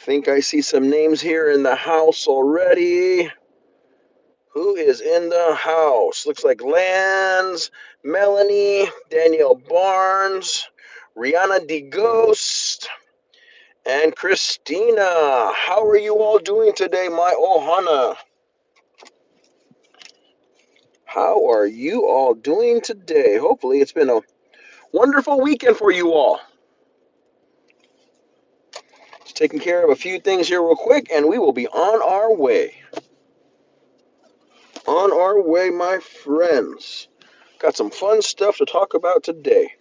think I see some names here in the house already. Who is in the house? Looks like Lance, Melanie, Danielle Barnes, Rihanna DeGhost, and Christina. How are you all doing today, my Ohana? How are you all doing today? Hopefully it's been a wonderful weekend for you all. Just taking care of a few things here real quick, and we will be on our way. On our way, my friends. Got some fun stuff to talk about today.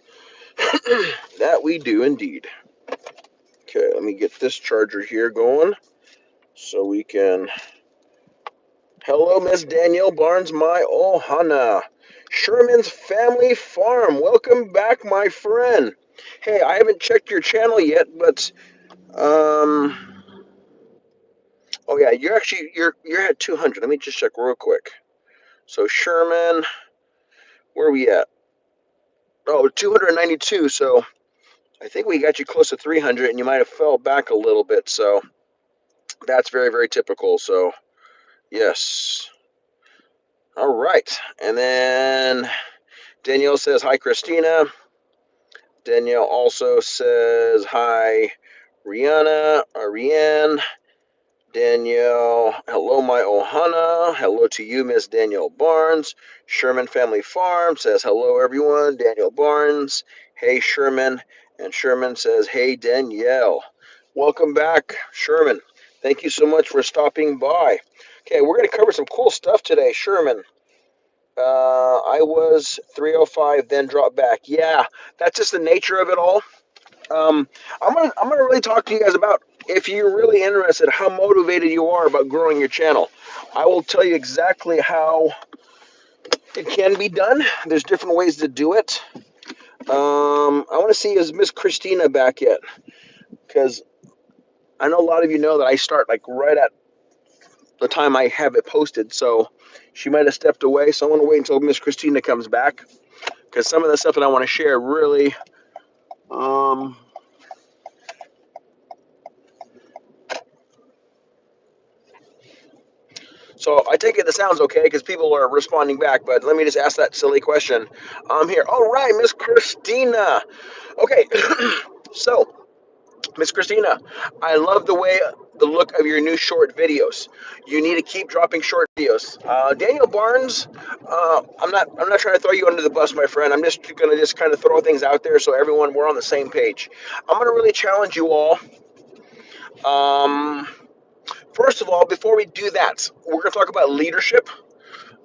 That we do indeed. Okay, let me get this charger here going so we can... Hello, Miss Danielle Barnes, my Ohana. Sherman's Family Farm. Welcome back, my friend. Hey, I haven't checked your channel yet, but oh yeah, you're at 200. Let me just check real quick. So Sherman, where are we at? Oh, 292. So I think we got you close to 300, and you might have fell back a little bit. So that's very, very typical. So yes. All right. And then Danielle says, hi, Christina. Danielle also says, hi, Rianne. Danielle, hello, my Ohana. Hello to you, Miss Danielle Barnes. Sherman Family Farm says, hello, everyone. Danielle Barnes. Hey, Sherman. And Sherman says, hey, Danielle. Welcome back, Sherman. Thank you so much for stopping by. Okay, we're going to cover some cool stuff today, Sherman. I was 305, then dropped back. Yeah, that's just the nature of it all. I'm gonna really talk to you guys about, if you're really interested, how motivated you are about growing your channel. I will tell you exactly how it can be done. There's different ways to do it. I want to see, is Miss Christina back yet? Because I know a lot of you know that I start like right at the time I have it posted, so she might have stepped away. So I want to wait until Miss Christina comes back, because some of the stuff that I want to share really, so I take it the sound's okay because people are responding back, but let me just ask that silly question. I'm here. All right, Miss Christina. Okay, so Miss Christina, I love the look of your new short videos. You need to keep dropping short videos. Daniel Barnes, I'm not trying to throw you under the bus, my friend. I'm just gonna kind of throw things out there so everyone, we're on the same page. I'm gonna really challenge you all. First of all, before we do that, we're gonna talk about leadership.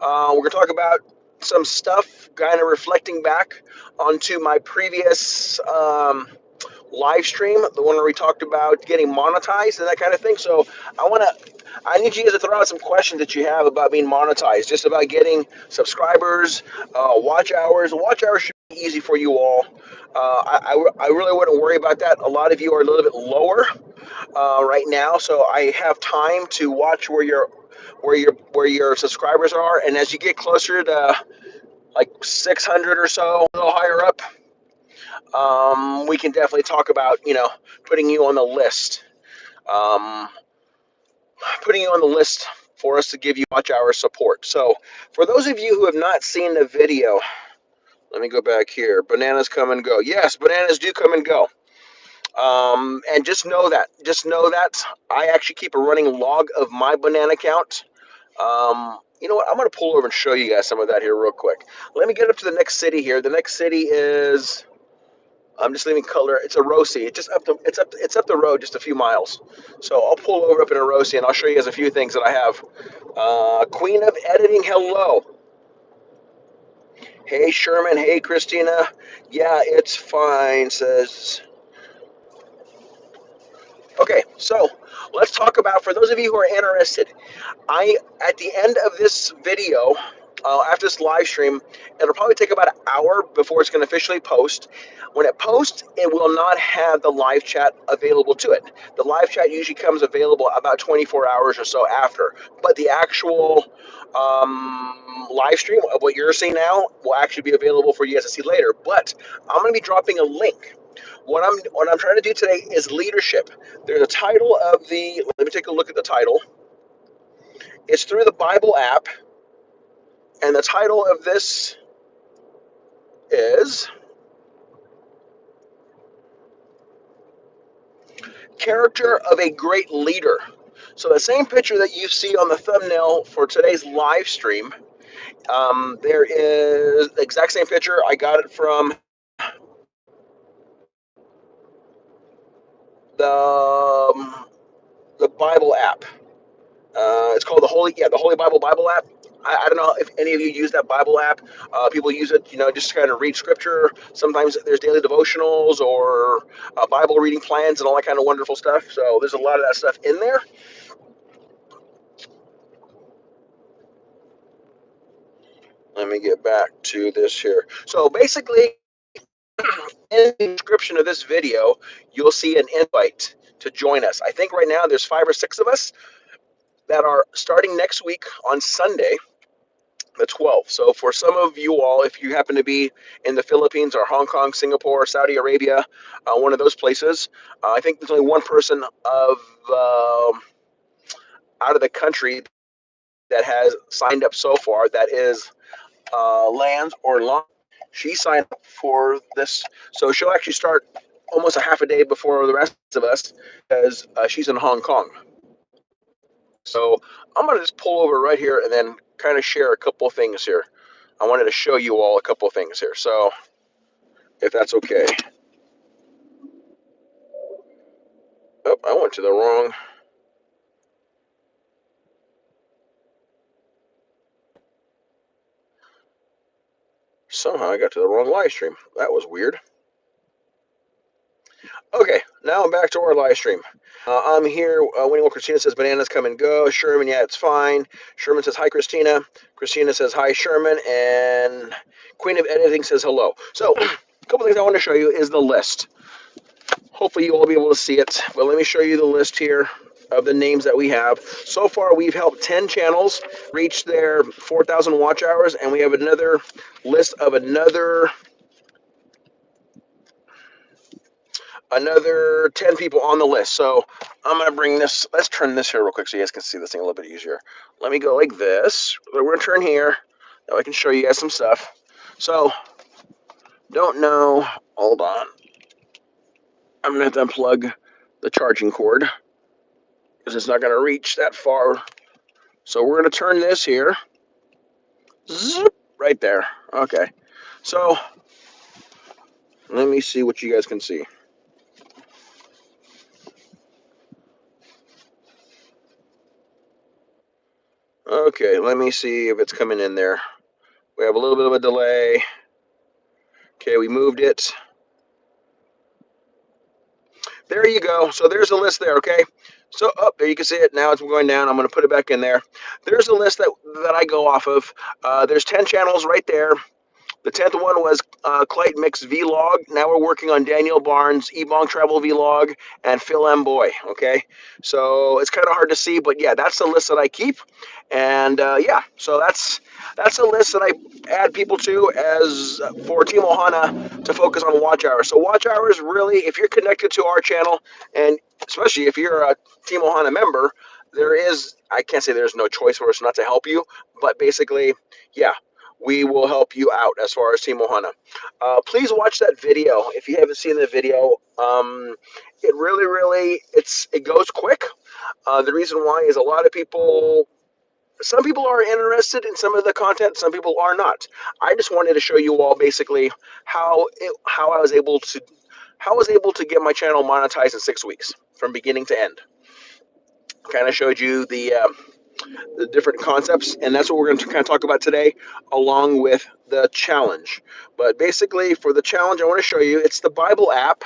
We're gonna talk about some stuff, kind of reflecting back onto my previous live stream, the one where we talked about getting monetized and that kind of thing. So I need you guys to throw out some questions that you have about being monetized, just about getting subscribers, watch hours. Watch hours should be easy for you all. I really wouldn't worry about that. A lot of you are a little bit lower right now, so I have time to watch where your subscribers are, and as you get closer to like 600 or so, a little higher up, we can definitely talk about, putting you on the list. Um, Putting you on the list for us to give you watch hour support. So for those of you who have not seen the video, let me go back here. Bananas come and go. Yes, bananas do come and go. And just know that I actually keep a running log of my banana count. You know what? I'm going to pull over and show you guys some of that here real quick. Let me get up to the next city here. The next city is, I'm just leaving Color. It's Orosi. It's up the road just a few miles. So I'll pull over up in Orosi and I'll show you guys a few things that I have. Queen of Editing, hello. Hey Sherman. Hey Christina. Yeah, it's fine. Says. Okay, so let's talk about, for those of you who are interested, at the end of this video, after this live stream, it'll probably take about an hour before it's going to officially post. When it posts, it will not have the live chat available to it. The live chat usually comes available about 24 hours or so after, but the actual live stream of what you're seeing now will actually be available for you guys to see later. But I'm going to be dropping a link What I'm trying to do today is leadership. There's a title of the. Let me take a look at the title. It's through the Bible app, and the title of this is "Character of a Great Leader." So the same picture that you see on the thumbnail for today's live stream, there is the exact same picture. I got it from the the Bible app. It's called the Holy Bible app. I don't know if any of you use that Bible app. People use it, just to kind of read scripture. Sometimes there's daily devotionals or Bible reading plans and all that kind of wonderful stuff. So there's a lot of that stuff in there. Let me get back to this here. So basically, in the description of this video, you'll see an invite to join us. I think right now there's 5 or 6 of us that are starting next week on Sunday, the 12th. So for some of you all, if you happen to be in the Philippines or Hong Kong, Singapore, Saudi Arabia, one of those places, I think there's only one person out of the country that has signed up so far. That is Lands or Long. She signed up for this, so she'll actually start almost a half a day before the rest of us, because she's in Hong Kong. So I'm going to just pull over right here and then kind of share a couple of things here. I wanted to show you all a couple of things here. So if that's okay. Oh, I went to the wrong. Somehow I got to the wrong live stream. That was weird. Okay, now I'm back to our live stream. I'm here. Winnie Christina says bananas come and go. Sherman, yeah, it's fine. Sherman says hi, Christina. Christina says hi, Sherman. And Queen of Editing says hello. So a couple things I want to show you is the list. Hopefully you will be able to see it, but let me show you the list here of the names that we have. So far, we've helped 10 channels reach their 4,000 watch hours, and we have another list of another 10 people on the list. So I'm going to bring this. Let's turn this here real quick so you guys can see this thing a little bit easier. Let me go like this. We're going to turn here. Now I can show you guys some stuff. So, don't know. Hold on. I'm going to have to unplug the charging cord because it's not going to reach that far. So we're going to turn this here. Zip, right there. Okay. So let me see what you guys can see. Okay, let me see if it's coming in there. We have a little bit of a delay. Okay, we moved it. There you go. So there's a list there, okay? So, there you can see it. Now it's going down. I'm going to put it back in there. There's a list that I go off of. There's 10 channels right there. The 10th one was Clayton Mix Vlog. Now we're working on Daniel Barnes, Ebong Travel Vlog, and Phil M. Boy, okay? So it's kind of hard to see, but yeah, that's the list that I keep. And yeah, so that's a list that I add people to as for Team Ohana to focus on watch hours. So watch hours, really, if you're connected to our channel, and especially if you're a Team Ohana member, there is, I can't say there's no choice for us not to help you, but basically, yeah, we will help you out as far as Team Ohana. Please watch that video if you haven't seen the video. It really, it goes quick. The reason why is a lot of people, some people are interested in some of the content, some people are not. I just wanted to show you all basically how I was able to get my channel monetized in 6 weeks from beginning to end. Kind of showed you the different concepts, and that's what we're going to kind of talk about today, along with the challenge. But basically, for the challenge, I want to show you, it's the Bible app.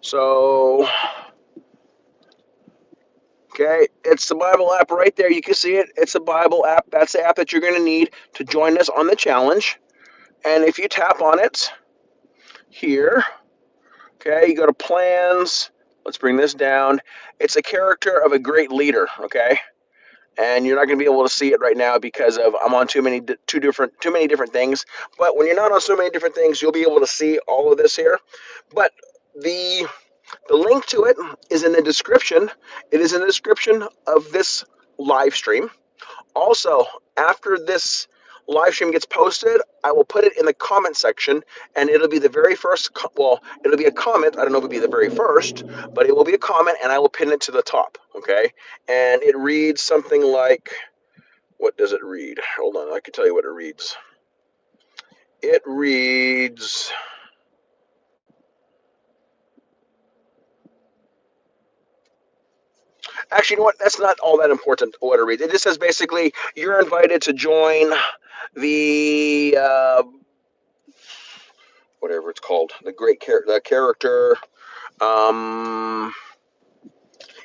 So, okay, it's the Bible app right there. You can see it. It's a Bible app. That's the app that you're going to need to join us on the challenge. And if you tap on it here, okay, you go to plans. Let's bring this down. It's a character of a great leader, okay? And you're not going to be able to see it right now because of I'm on too many different things. But when you're not on so many different things, you'll be able to see all of this here. But the link to it is in the description. It is in the description of this live stream. Also, after this live stream gets posted, I will put it in the comment section, and it'll be the very first. Well, it'll be a comment. I don't know if it'll be the very first, but it will be a comment, and I will pin it to the top. Okay, and it reads something like, "What does it read?" Hold on, I can tell you what it reads. It reads. Actually, you know what? That's not all that important. What it reads. It just says basically you're invited to join the whatever it's called, the character. Um,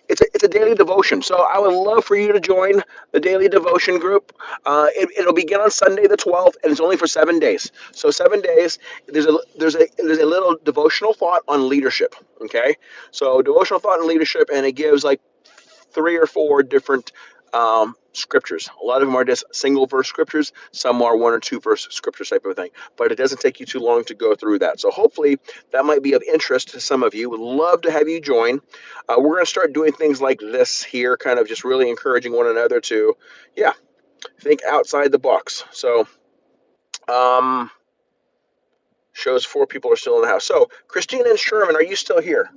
it's a daily devotion. So I would love for you to join the daily devotion group. It'll begin on Sunday the 12th, and it's only for 7 days. So 7 days. There's a little devotional thought on leadership. Okay, so devotional thought on leadership, and it gives like 3 or 4 different scriptures. A lot of them are just single verse scriptures. Some are 1 or 2 verse scriptures type of thing. But it doesn't take you too long to go through that. So hopefully that might be of interest to some of you. Would love to have you join. We're going to start doing things like this here, kind of just really encouraging one another to, yeah, think outside the box. So, shows 4 people are still in the house. So, Christina and Sherman, are you still here?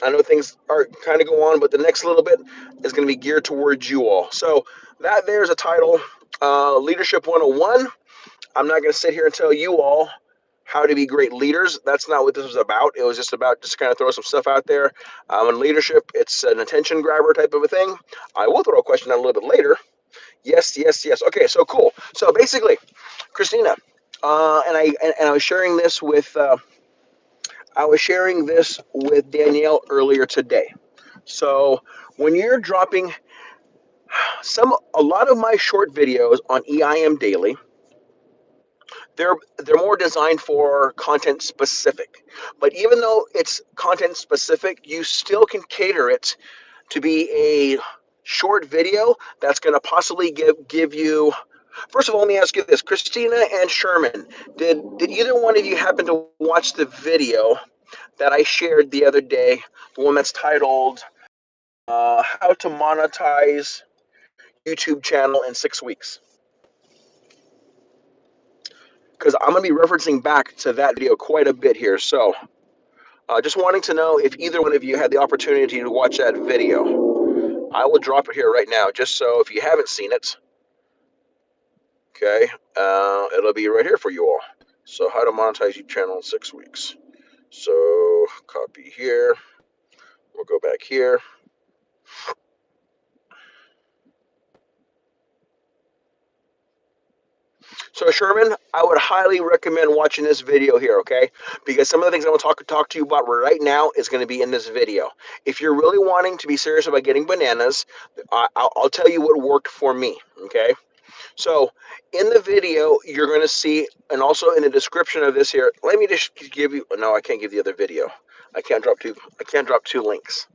I know things are kind of go on, but the next little bit is going to be geared towards you all. So that there's a title, Leadership 101. I'm not going to sit here and tell you all how to be great leaders. That's not what this was about. It was just about just kind of throw some stuff out there. In leadership, it's an attention grabber type of a thing. I will throw a question out a little bit later. Yes, yes, yes. Okay, so cool. So basically, Christina, and I was sharing this with Danielle earlier today. So when you're dropping a lot of my short videos on EIMDAILY, they're more designed for content specific. But even though it's content specific, you still can cater it to be a short video that's going to possibly give you. First of all, let me ask you this: Christina and Sherman, did either one of you happen to watch the video that I shared the other day, the one that's titled "How to Monetize YouTube Channel in 6 weeks"? Because I'm going to be referencing back to that video quite a bit here. So, just wanting to know if either one of you had the opportunity to watch that video. I will drop it here right now, just so if you haven't seen it, okay, it'll be right here for you all. So, how to monetize YouTube channel in 6 weeks. So, copy here. We'll go back here. So Sherman, I would highly recommend watching this video here, okay? Because some of the things I want to talk to you about right now is going to be in this video. If you're really wanting to be serious about getting bananas, I'll tell you what worked for me, okay? So in the video, you're going to see, and also in the description of this here, let me just give you. No, I can't give the other video. I can't drop two. I can't drop 2 links.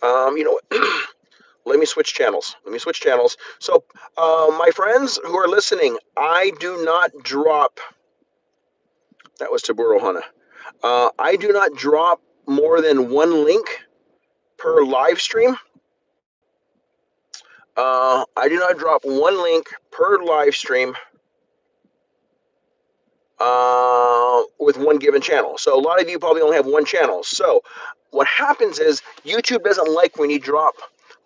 You know what? Let me switch channels. So, my friends who are listening, I do not drop. That was Taburo Hana. I do not drop more than 1 link per live stream. I do not drop 1 link per live stream with one given channel. So a lot of you probably only have one channel. So what happens is YouTube doesn't like when you drop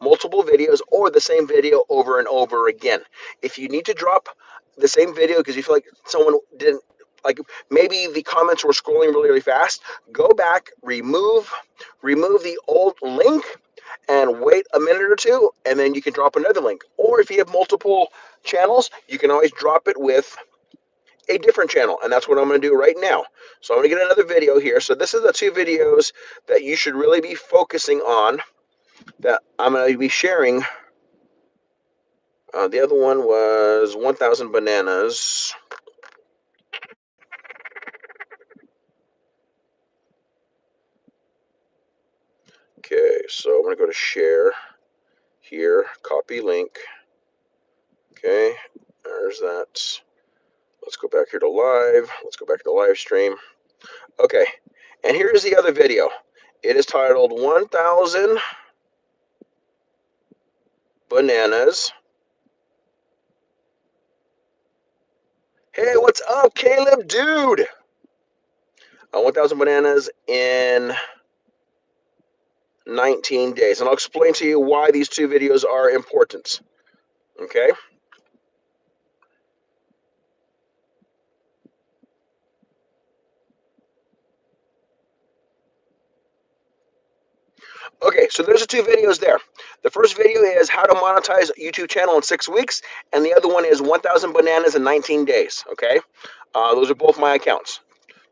multiple videos or the same video over and over again. If you need to drop the same video because you feel like someone didn't, like maybe the comments were scrolling really, really fast, go back, remove the old link and wait a minute or two, and then you can drop another link. Or if you have multiple channels, you can always drop it with a different channel, and that's what I'm going to do right now. So I'm going to get another video here. So this is the 2 videos that you should really be focusing on that I'm going to be sharing. The other one was 1,000 bananas. Okay, so I'm going to go to share here, copy link. Okay, there's that. Let's go back here to live. Let's go back to the live stream. Okay, And here's the other video. It is titled 1000 Bananas. Hey, what's up, Caleb? Dude! 1000 Bananas in 19 days. And I'll explain to you why these two videos are important. Okay? Okay, so there's the two videos there. The first video is how to monetize a YouTube channel in 6 weeks, and the other one is 1000 Bananas in 19 days. Okay? Those are both my accounts.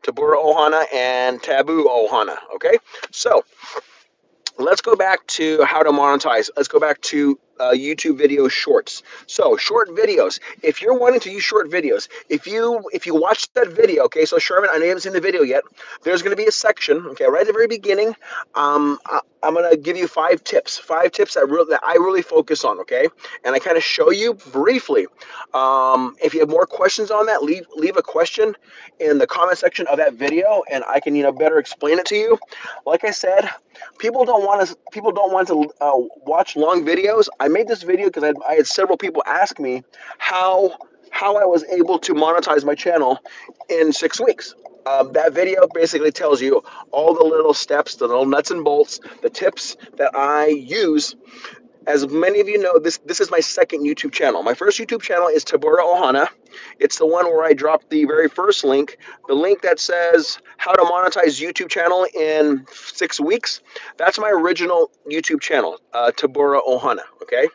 Tabura Ohana and Taboo Ohana. Okay? So, let's go back to how to monetize. Let's go back to YouTube video shorts. So short videos. If you're wanting to use short videos, if you watch that video, okay. So Sherman, I know you haven't seen the video yet. There's going to be a section, okay, right at the very beginning. I'm going to give you 5 tips. 5 tips that I really focus on, okay. And I kind of show you briefly. If you have more questions on that, leave a question in the comment section of that video, and I can better explain it to you. Like I said, people don't want to watch long videos. I made this video because I had several people ask me how I was able to monetize my channel in 6 weeks. That video basically tells you all the little steps, the little nuts and bolts, the tips that I use. As many of you know, this is my second YouTube channel. My first YouTube channel is Tabora Ohana. It's the one where I dropped the very first link, the link that says how to monetize YouTube channel in 6 weeks. That's my original YouTube channel, Tabora Ohana, okay?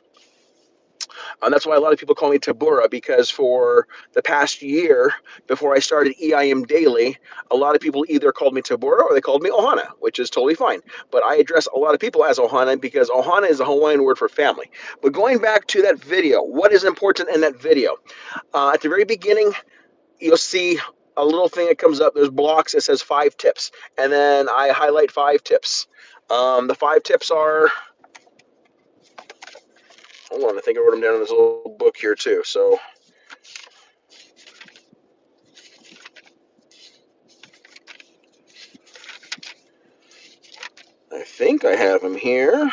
And that's why a lot of people call me Tabura, because for the past year, before I started EIMDAILY, a lot of people either called me Tabura or they called me Ohana, which is totally fine. But I address a lot of people as Ohana because Ohana is a Hawaiian word for family. But going back to that video, what is important in that video? At the very beginning, you'll see a little thing that comes up. There's blocks that says 5 tips. And then I highlight 5 tips. The 5 tips are... Hold on, I think I wrote them down in this little book here too. So I think I have them here.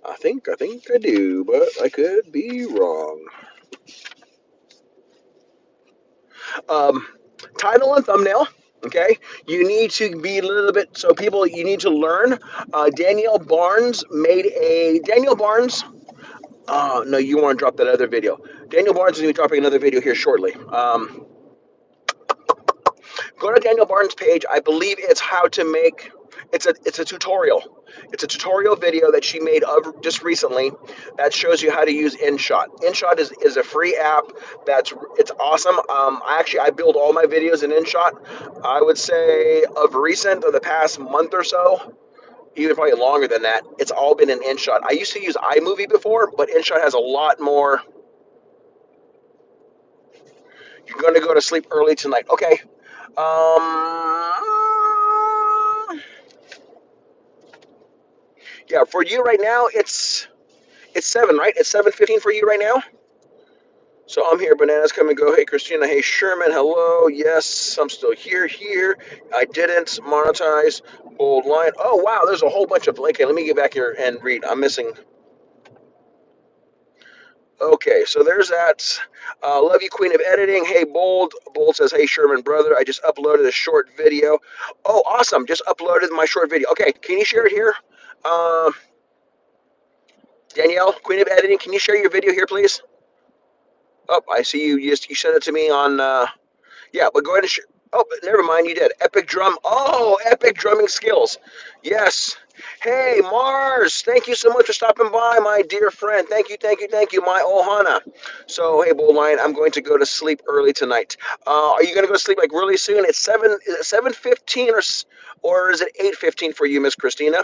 I think I do, but I could be wrong. Um, Title and thumbnail. Okay, you need to be a little bit so people. You need to learn. Danielle Barnes made a Danielle Barnes. No, you want to drop that other video. Daniel Barnes is going to be dropping another video here shortly. Go to Daniel Barnes' page. I believe it's how to make. It's a tutorial. It's a tutorial video that she made of just recently that shows you how to use InShot. InShot is a free app it's awesome. I build all my videos in InShot. I would say of recent, of the past month or so, even probably longer than that, it's all been in InShot. I used to use iMovie before, but InShot has a lot more. You're going to go to sleep early tonight. Okay. Yeah, for you right now, it's 7, right? It's 7:15 for you right now. So I'm here. Bananas come and go. Hey, Christina. Hey, Sherman. Hello. Yes, I'm still here. I didn't monetize. Bold line. Oh, wow. There's a whole bunch of. Okay, let me get back here and read. I'm missing. Okay, so there's that. Love you, Queen of Editing. Hey, Bold. Bold says, hey, Sherman, brother. I just uploaded a short video. Oh, awesome. Just uploaded my short video. Okay, can you share it here? Danielle, Queen of Editing, can you share your video here, please? Oh, I see you. You sent it to me on. Yeah, but go ahead and share. Oh, but never mind. You did. Epic drum. Oh, epic drumming skills. Yes. Hey, Mars. Thank you so much for stopping by, my dear friend. Thank you, my Ohana. So, hey, Bull Lion, I'm going to go to sleep early tonight. Are you going to go to sleep like really soon? It's 7:15 or is it 8:15 for you, Miss Christina?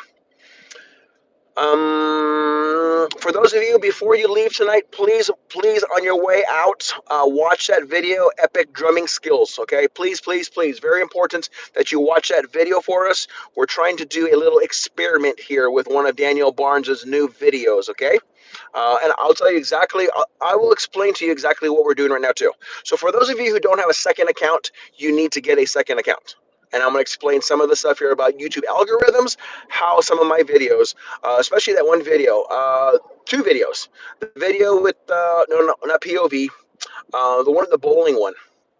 For those of you, before you leave tonight, please, on your way out, watch that video, Epic Drumming Skills, okay? Please, very important that you watch that video for us. We're trying to do a little experiment here with one of Danielle Barnes's new videos, okay? And I'll tell you exactly, I will explain to you exactly what we're doing right now, too. So for those of you who don't have a second account, you need to get a second account. and I'm going to explain some of the stuff here about YouTube algorithms, how some of my videos, especially that one video, two videos, the video with no, not POV, the bowling one.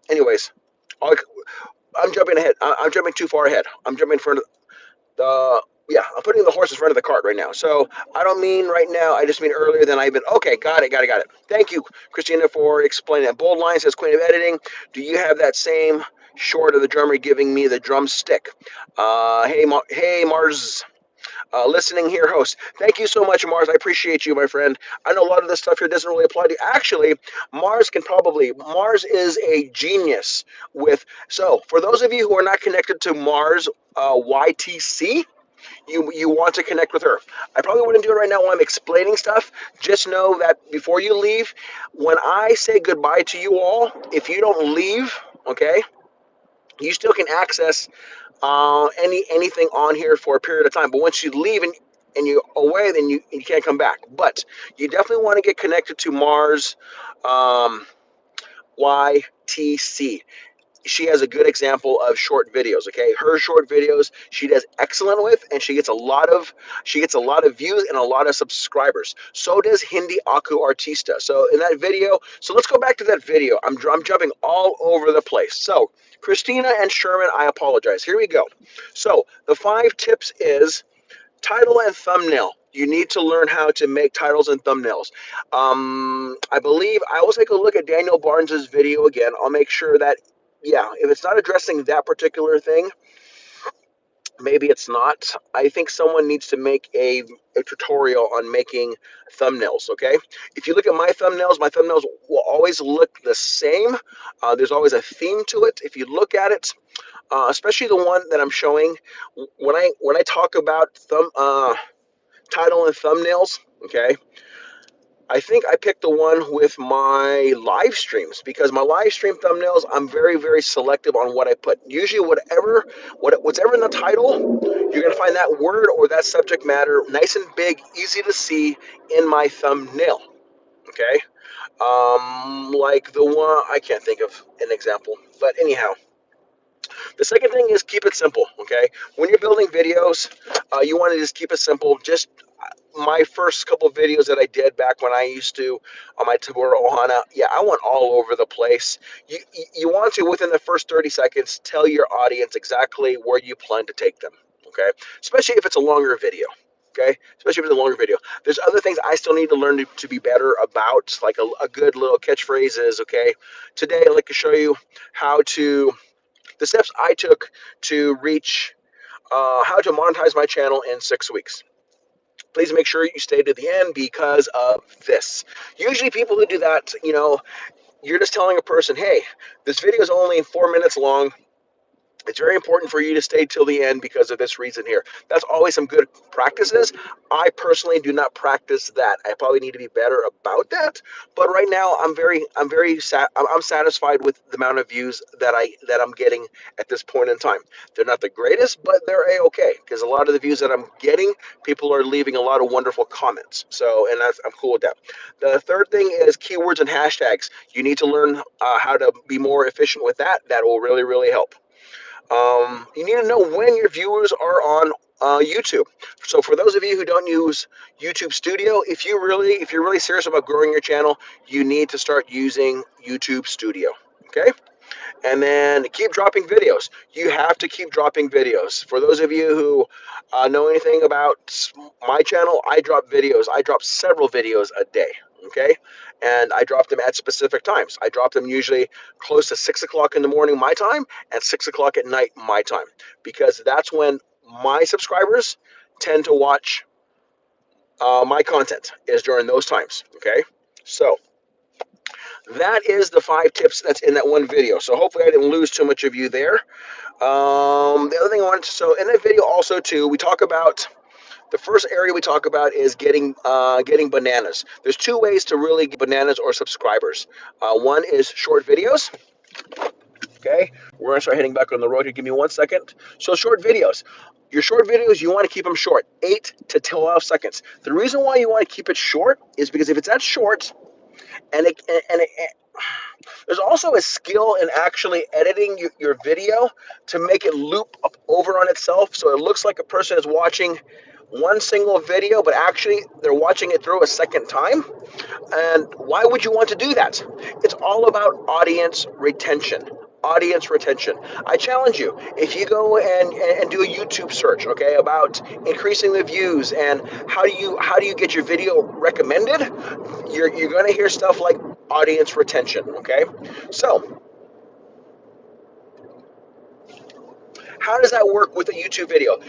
Anyways, I'm jumping ahead. I'm jumping too far ahead. I'm jumping in front of the. Yeah, I'm putting the horse in front of the cart right now. So I don't mean right now. I just mean earlier than I've been. Okay, got it. Thank you, Christina, for explaining that. Bold line says Queen of Editing. Do you have that same short of the drummer giving me the drumstick? Hey, Mars. Listening here, host. Thank you so much, Mars. I appreciate you, my friend. I know a lot of this stuff here doesn't really apply to you. Actually, Mars is a genius with, so for those of you who are not connected to Mars YTC, you want to connect with her. I probably wouldn't do it right now while I'm explaining stuff. Just know that before you leave, when I say goodbye to you all, if you don't leave, okay, you still can access anything on here for a period of time. But once you leave and you're away, then you can't come back. But you definitely want to get connected to Mars YTC. She has a good example of short videos. Okay, her short videos she does excellent with, and she gets a lot of views and a lot of subscribers. So does Hindi Aku Artista. So in that video, so let's go back to that video. I'm jumping all over the place. So Christina and Sherman, I apologize. Here we go. So the 5 tips is title and thumbnail. You need to learn how to make titles and thumbnails. I believe I will take a look at Daniel Barnes's video again. I'll make sure that, yeah, if it's not addressing that particular thing, maybe it's not. I think someone needs to make a tutorial on making thumbnails, okay? If you look at my thumbnails will always look the same. There's always a theme to it. If you look at it, especially the one that I'm showing, when I talk about title and thumbnails, okay, I think I picked the one with my live streams because my live stream thumbnails, I'm very, very selective on what I put. Usually what's ever in the title, you're going to find that word or that subject matter nice and big, easy to see in my thumbnail, okay? Like the one, I can't think of an example, but anyhow. The second thing is keep it simple, okay? When you're building videos, you want to just keep it simple. Just my first couple of videos that I did back when I used to on my Tabora Ohana, yeah, I went all over the place. You want to, within the first 30 seconds, tell your audience exactly where you plan to take them, okay? Especially if it's a longer video, okay? Especially if it's a longer video. There's other things I still need to learn to be better about, like a good little catchphrases, okay? Today, I'd like to show you the steps I took to reach how to monetize my channel in 6 weeks. Please make sure you stay to the end because of this. Usually people who do that, you're just telling a person, hey, this video is only 4 minutes long. It's very important for you to stay till the end because of this reason here. That's always some good practices. I personally do not practice that. I probably need to be better about that. But right now, I'm satisfied with the amount of views that I'm getting at this point in time. They're not the greatest, but they're a-okay because a lot of the views that I'm getting, people are leaving a lot of wonderful comments. So, and I'm cool with that. The third thing is keywords and hashtags. You need to learn how to be more efficient with that. That will really, really help. You need to know when your viewers are on YouTube. So for those of you who don't use YouTube Studio, if you're really serious about growing your channel, you need to start using YouTube Studio. Okay? And then keep dropping videos. You have to keep dropping videos. For those of you who know anything about my channel, I drop videos. I drop several videos a day. Okay, and I drop them at specific times. I drop them usually close to 6 o'clock in the morning my time and 6 o'clock at night my time, because that's when my subscribers tend to watch my content, is during those times. Okay, so that is the 5 tips that's in that one video. So hopefully I didn't lose too much of you there. The other thing I wanted to, so in that video also too, we talk about, the first area we talk about is getting bananas. There's 2 ways to really get bananas or subscribers. One is short videos. Okay, we're gonna start heading back on the road here. Give me 1 second. So short videos. Your short videos, you want to keep them short, 8 to 12 seconds. The reason why you want to keep it short is because if it's that short, and There's also a skill in actually editing your video to make it loop up over on itself, so it looks like a person is watching one single video, but actually they're watching it through a second time. And why would you want to do that? It's all about audience retention. Audience retention. I challenge you, if you go and do a YouTube search, okay, about increasing the views and how do you get your video recommended, you're going to hear stuff like audience retention, okay? So how does that work with a YouTube video?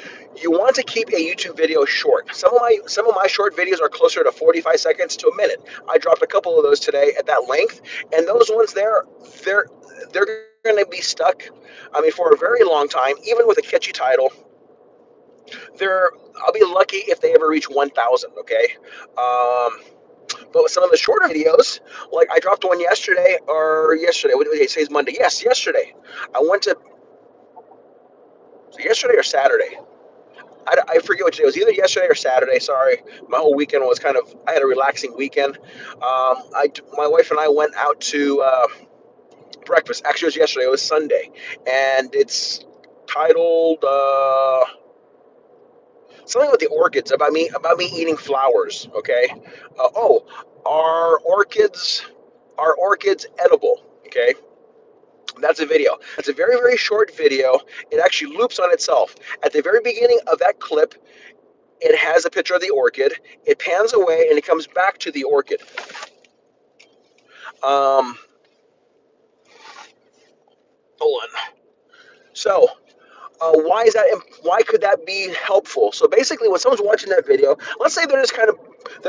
You want to keep a YouTube video short. Some of my short videos are closer to 45 seconds to a minute. I dropped a couple of those today at that length, and those ones there, they're going to be stuck. I mean, for a very long time, even with a catchy title. They're I'll be lucky if they ever reach 1,000. Okay, but with some of the shorter videos, like I dropped one yesterday. What did they say? It's Monday. Yes, yesterday. I went to yesterday or Saturday. I forget which day. It was either yesterday or Saturday. Sorry, my whole weekend was I had a relaxing weekend. My wife and I went out to breakfast. Actually, it was yesterday. It was Sunday, and it's titled something with the orchids, about me eating flowers. Okay. Oh, are orchids edible? Okay. That's a video. It's a very, very short video. It actually loops on itself. At the very beginning of that clip, it has a picture of the orchid. It pans away and it comes back to the orchid. Um, Hold on. So, why is that? Why could that be helpful? So basically, when someone's watching that video, let's say they're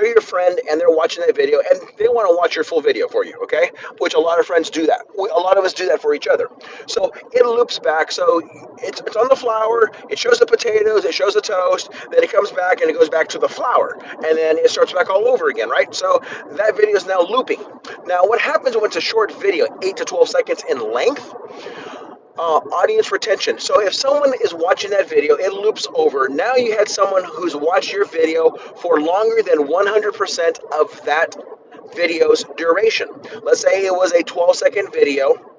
your friend and they're watching that video and they want to watch your full video for you, okay? Which a lot of friends do that. A lot of us do that for each other. So it loops back. So it's on the flour. It shows the potatoes. It shows the toast. Then it comes back and it goes back to the flour, and then it starts back all over again, right? So that video is now looping. Now, what happens when it's a short video, 8 to 12 seconds in length? Audience retention. So if someone is watching that video, it loops over. Now you had someone who's watched your video for longer than 100% of that video's duration. Let's say it was a 12-second video.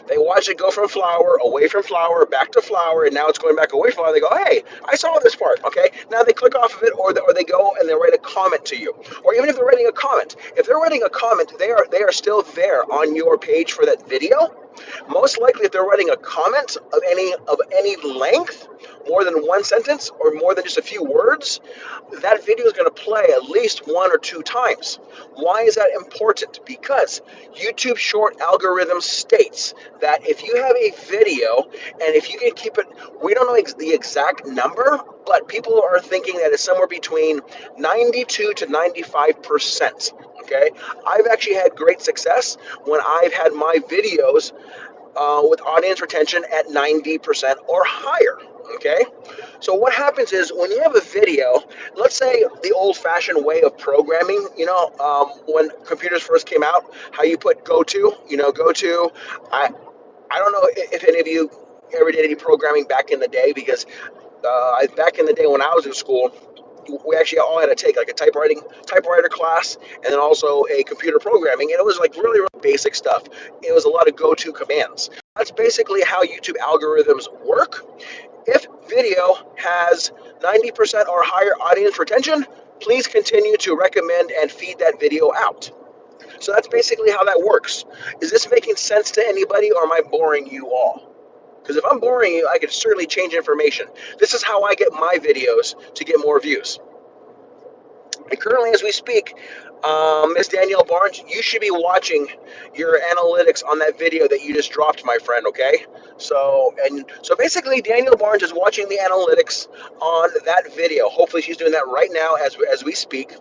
They watch it go from flour, away from flour, back to flour, and now it's going back away from flour. They go, hey, I saw this part, okay? Now they click off of it, or they go and they write a comment to you. Or even if they're writing a comment. If they're writing a comment, they are still there on your page for that video. Most likely, if they're writing a comment of any length, more than one sentence or more than just a few words, that video is going to play at least one or two times. Why is that important? Because YouTube short algorithm states that if you have a video and if you can keep it, we don't know the exact number, but people are thinking that it's somewhere between 92 to 95%. Okay, I've actually had great success when I've had my videos with audience retention at 90% or higher. Okay, so what happens is when you have a video, let's say the old-fashioned way of programming, when computers first came out, how you put go to, go to. I don't know if any of you ever did any programming back in the day, because back in the day when I was in school, we actually all had to take like a typewriter class, and then also a computer programming, and it was like really, really basic stuff. It was a lot of go-to commands. That's basically how YouTube algorithms work. If video has 90% or higher audience retention, please continue to recommend and feed that video out. So that's basically how that works. Is this making sense to anybody, or am I boring you all? Because if I'm boring you, I could certainly change information. This is how I get my videos to get more views. And currently, as we speak, Miss Danielle Barnes, you should be watching your analytics on that video that you just dropped, my friend, okay? So basically, Danielle Barnes is watching the analytics on that video. Hopefully, she's doing that right now as we speak.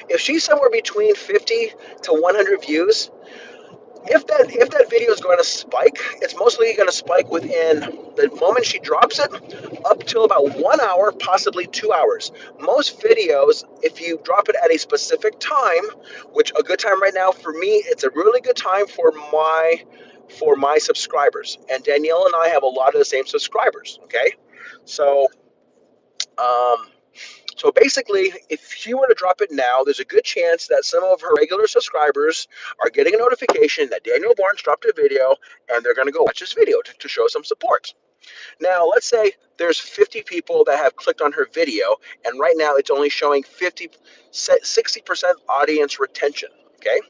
If she's somewhere between 50 to 100 views, if that video is going to spike, it's mostly going to spike within the moment she drops it, up till about 1 hour, possibly 2 hours. Most videos, if you drop it at a specific time, which a good time right now for me, it's a really good time for my subscribers. And Danielle and I have a lot of the same subscribers. Okay, so um, So basically, if she were to drop it now, there's a good chance that some of her regular subscribers are getting a notification that Daniel Barnes dropped a video, and they're going to go watch this video to show some support. Now, let's say there's 50 people that have clicked on her video, and right now it's only showing 60% audience retention. Okay,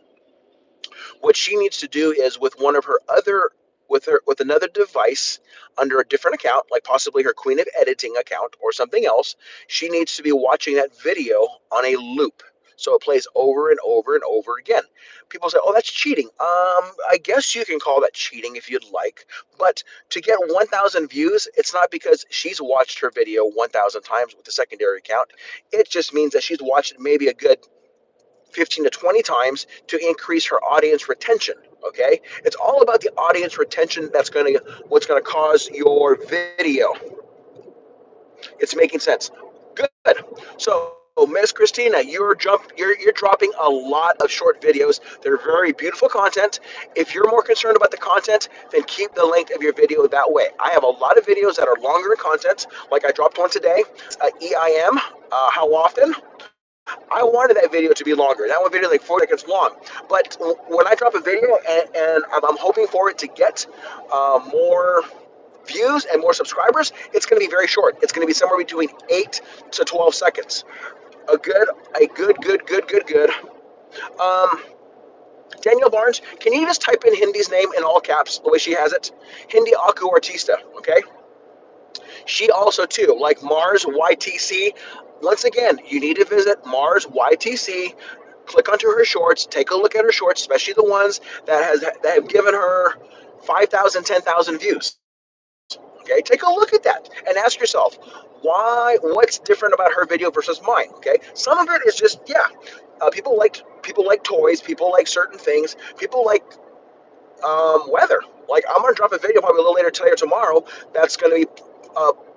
what she needs to do is with one of her other with another device under a different account, like possibly her Queen of Editing account or something else, she needs to be watching that video on a loop. So it plays over and over and over again. People say, "Oh, that's cheating." I guess you can call that cheating if you'd like, but to get 1,000 views, it's not because she's watched her video 1,000 times with the secondary account. It just means that she's watched it maybe a good 15 to 20 times to increase her audience retention. Okay, it's all about the audience retention. That's what's going to cause your video. It's making sense. Good. So Miss Christina, you're dropping a lot of short videos. They're very beautiful content. If you're more concerned about the content, then keep the length of your video that way. I have a lot of videos that are longer in content, like I dropped one today, EIM, how often. I wanted that video to be longer. That one video is like 4 seconds long. But when I drop a video and I'm hoping for it to get more views and more subscribers, it's going to be very short. It's going to be somewhere between 8 to 12 seconds. A good. Um, Danielle Barnes, can you just type in Hindi's name in all caps the way she has it? Hindi Aku Artista, okay? She also, too, like Mars YTC. Once again, you need to visit Mars YTC. Click onto her shorts. Take a look at her shorts, especially the ones that have given her 5,000, 10,000 views. Okay, take a look at that and ask yourself, what's different about her video versus mine? Okay, some of it is just, yeah, people like toys, people like certain things, people like weather. Like, I'm gonna drop a video probably a little later today or tomorrow that's gonna be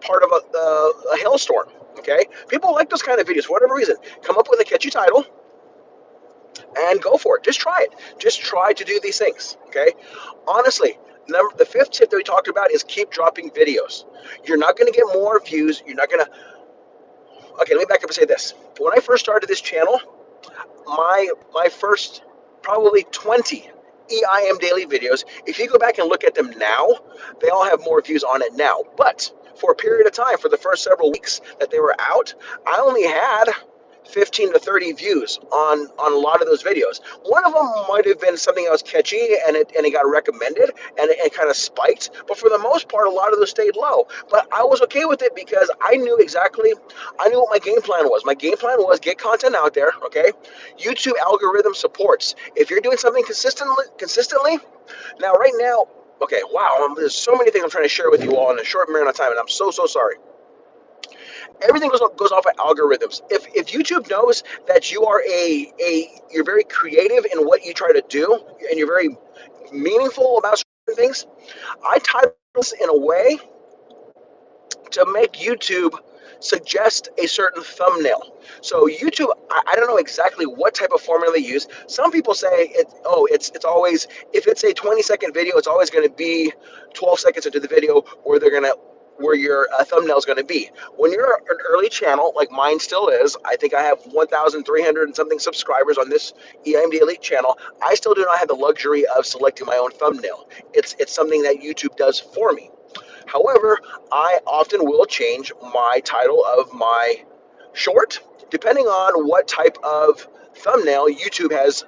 part of a hailstorm. Okay, people like those kind of videos for whatever reason. Come up with a catchy title and go for it. Just try it. Just try to do these things. Okay, honestly. The fifth tip that we talked about is keep dropping videos. You're not going to get more views. You're not going to. Okay, let me back up and say this. When I first started this channel, my first probably 20 EIM daily videos, if you go back and look at them now, they all have more views on it now. But for a period of time, for the first several weeks that they were out, I only had 15 to 30 views on a lot of those videos. One of them might have been something that was catchy and it got recommended and it kind of spiked, but for the most part, a lot of those stayed low. But I was okay with it because I knew what my game plan was. My game plan was get content out there, okay? YouTube algorithm supports. If you're doing something consistently, now right now, okay, wow, there's so many things I'm trying to share with you all in a short amount of time, and I'm so sorry. Everything goes off of algorithms. If YouTube knows that you are you're very creative in what you try to do and you're very meaningful about certain things, I title this in a way to make YouTube suggest a certain thumbnail. So YouTube, I don't know exactly what type of formula they use. Some people say it's always, if it's a 20-second video, it's always going to be 12 seconds into the video where your thumbnail is going to be. When you're an early channel, like mine still is, I think I have 1,300 and something subscribers on this EIMDAILY channel. I still do not have the luxury of selecting my own thumbnail. It's something that YouTube does for me. However, I often will change my title of my short depending on what type of thumbnail YouTube has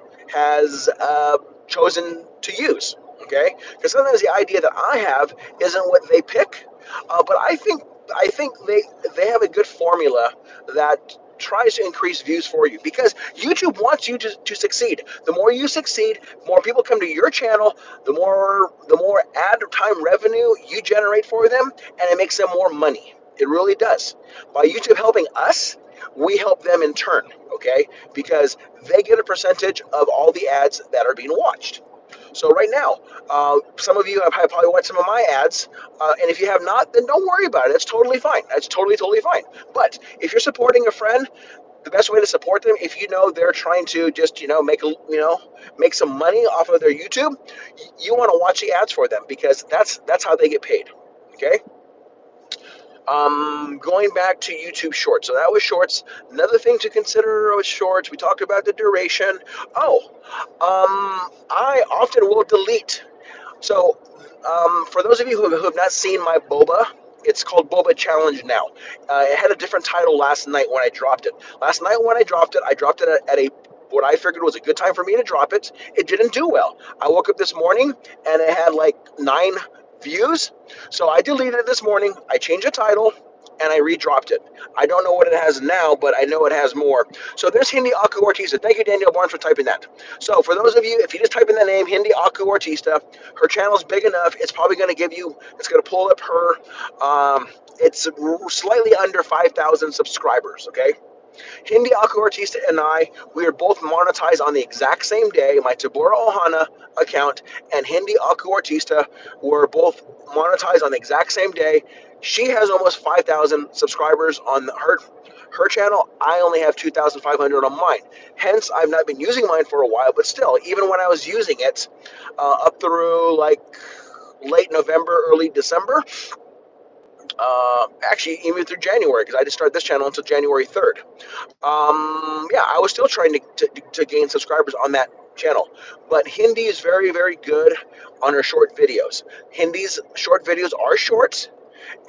chosen to use. Okay, because sometimes the idea that I have isn't what they pick, but I think they have a good formula that tries to increase views for you because YouTube wants you to succeed. The more you succeed, more people come to your channel, the more ad time revenue you generate for them, and it makes them more money. It really does. By YouTube helping us, we help them in turn, okay? Because they get a percentage of all the ads that are being watched. So right now, some of you have probably watched some of my ads, and if you have not, then don't worry about it. It's totally fine. That's totally fine. But if you're supporting a friend, the best way to support them, if you know they're trying to just make some money off of their YouTube, you want to watch the ads for them because that's how they get paid. Okay. Going back to YouTube Shorts. So that was Shorts. Another thing to consider was Shorts. We talked about the duration. Oh, I often will delete. So, for those of you who have not seen my boba, it's called Boba Challenge now. It had a different title last night when I dropped it. Last night when I dropped it at a what I figured was a good time for me to drop it. It didn't do well. I woke up this morning and it had like 9 views. So I deleted it this morning. I changed the title and I redropped it. I don't know what it has now, but I know it has more. So there's Hindi Aku Ortista. Thank you, Danielle Barnes, for typing that. So for those of you, if you just type in the name Hindi Aku Ortista, her channel is big enough. It's probably going to give you. It's going to pull up her. It's slightly under 5,000 subscribers. Okay. Hindi Aku Artista and I, we are both monetized on the exact same day. My Tabora Ohana account and Hindi Aku Artista were both monetized on the exact same day. She has almost 5,000 subscribers on her channel. I only have 2,500 on mine. Hence, I've not been using mine for a while, but still, even when I was using it up through like late November, early December, actually even through January, because I didn't start this channel until January 3rd. Yeah, I was still trying to gain subscribers on that channel. But Hindi is very, very good on her short videos. Hindi's short videos are short,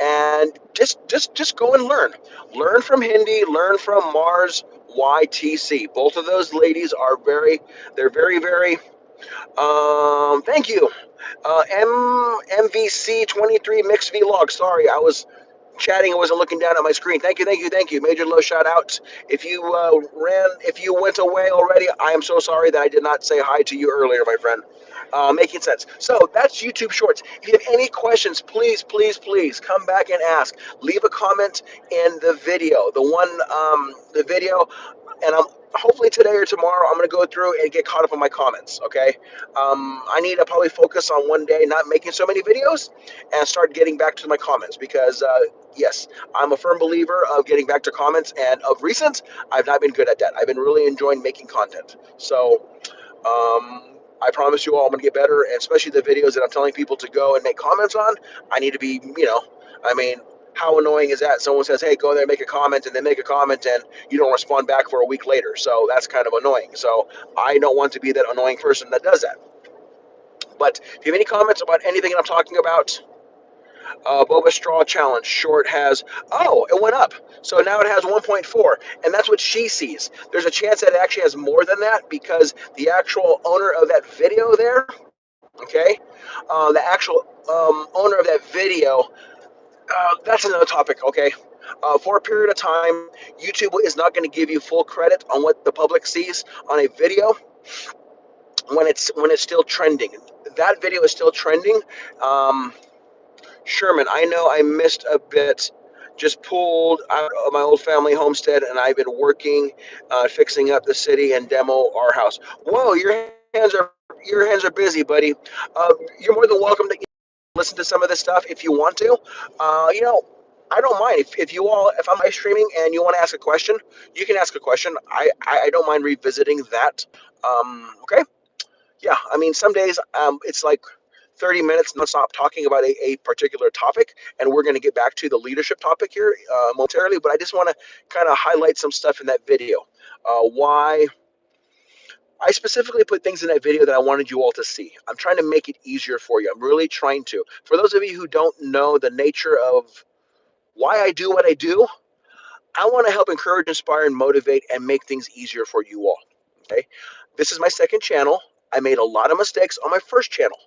and just go and learn. Learn from Hindi, learn from Mars YTC. Both of those ladies are they're very, very, thank you. MVC 23 Mixed Vlog. Sorry, I was chatting. I wasn't looking down at my screen. Thank you, thank you, thank you. Major low shout out. If you if you went away already, I am so sorry that I did not say hi to you earlier, my friend. Making sense. So that's YouTube Shorts. If you have any questions, please, please, please come back and ask. Leave a comment in the video. The video, and I'm hopefully today or tomorrow. I'm gonna go through and get caught up on my comments. Okay. I need to probably focus on one day not making so many videos and start getting back to my comments because yes, I'm a firm believer of getting back to comments, and of recent, I've not been good at that. I've been really enjoying making content. So, I promise you all I'm going to get better, and especially the videos that I'm telling people to go and make comments on, I need to be, I mean, how annoying is that? Someone says, hey, go there, make a comment, and they make a comment, and you don't respond back for a week later. So that's kind of annoying. So I don't want to be that annoying person that does that. But if you have any comments about anything that I'm talking about, Boba Straw Challenge short has, oh, it went up. So now it has 1.4, and that's what she sees. There's a chance that it actually has more than that because the actual owner of that video there, okay, the actual owner of that video, that's another topic, okay. For a period of time, YouTube is not going to give you full credit on what the public sees on a video when it's still trending. That video is still trending. Sherman, I know I missed a bit. Just pulled out of my old family homestead, and I've been working, fixing up the city and demo our house. Whoa, your hands are busy, buddy. You're more than welcome to listen to some of this stuff if you want to. I don't mind if I'm live streaming and you want to ask a question, you can ask a question. I don't mind revisiting that. Okay. Yeah, I mean, some days it's like 30 minutes nonstop talking about a particular topic, and we're going to get back to the leadership topic here momentarily, but I just want to kind of highlight some stuff in that video. Why I specifically put things in that video that I wanted you all to see. I'm trying to make it easier for you. I'm really trying to. For those of you who don't know the nature of why I do what I do, I want to help encourage, inspire, and motivate and make things easier for you all. Okay, this is my second channel. I made a lot of mistakes on my first channel.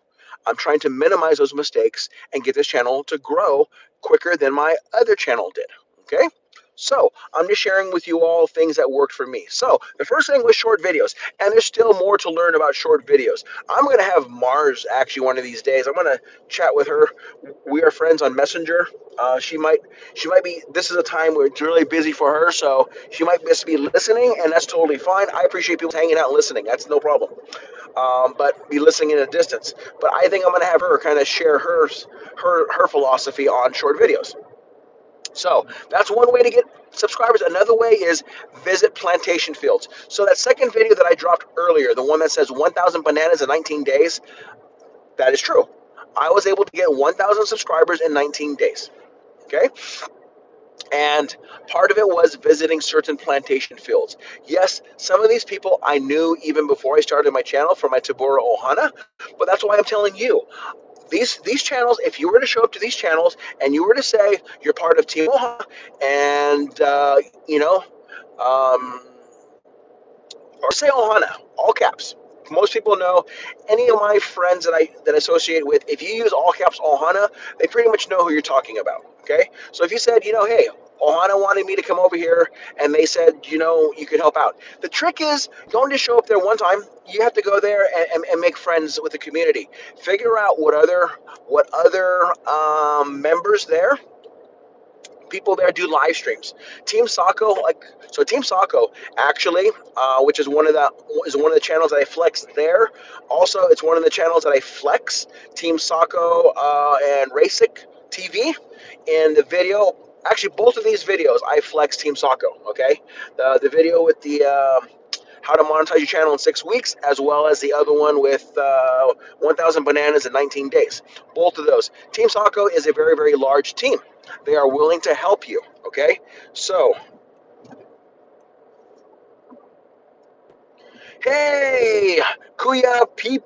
I'm trying to minimize those mistakes and get this channel to grow quicker than my other channel did. Okay, so I'm just sharing with you all things that worked for me. So the first thing was short videos, and there's still more to learn about short videos. I'm going to have Mars actually one of these days. I'm going to chat with her. We are friends on Messenger. She might be. This is a time where it's really busy for her, so she might just be listening, and that's totally fine. I appreciate people hanging out and listening. That's no problem. But be listening in a distance. But I think I'm going to have her kind of share her philosophy on short videos. So that's one way to get subscribers. Another way is visit plantation fields. So that second video that I dropped earlier, the one that says 1,000 bananas in 19 days, that is true. I was able to get 1,000 subscribers in 19 days. Okay. And part of it was visiting certain plantation fields. Yes, some of these people I knew even before I started my channel for my Tabora Ohana, but that's why I'm telling you. These channels, if you were to show up to these channels and you were to say you're part of Team Ohana and, um, or say Ohana, all caps. Most people know. Any of my friends that I associate with, if you use all caps Ohana, they pretty much know who you're talking about. Okay, so if you said, hey, Ohana wanted me to come over here, and they said, you could help out. The trick is, you don't just show up there one time. You have to go there and make friends with the community. Figure out what other members there, people there do live streams. Team Sako, Team Sako actually, which is one of the channels that I flex there. Also, it's one of the channels that I flex. Team Sako and Rasic TV, in the video. Actually, both of these videos I flex Team Sako. Okay, the video with the how to monetize your channel in 6 weeks, as well as the other one with 1,000 bananas in 19 days. Both of those. Team Sako is a very, very large team. They are willing to help you. Okay, so hey, Kuya Peep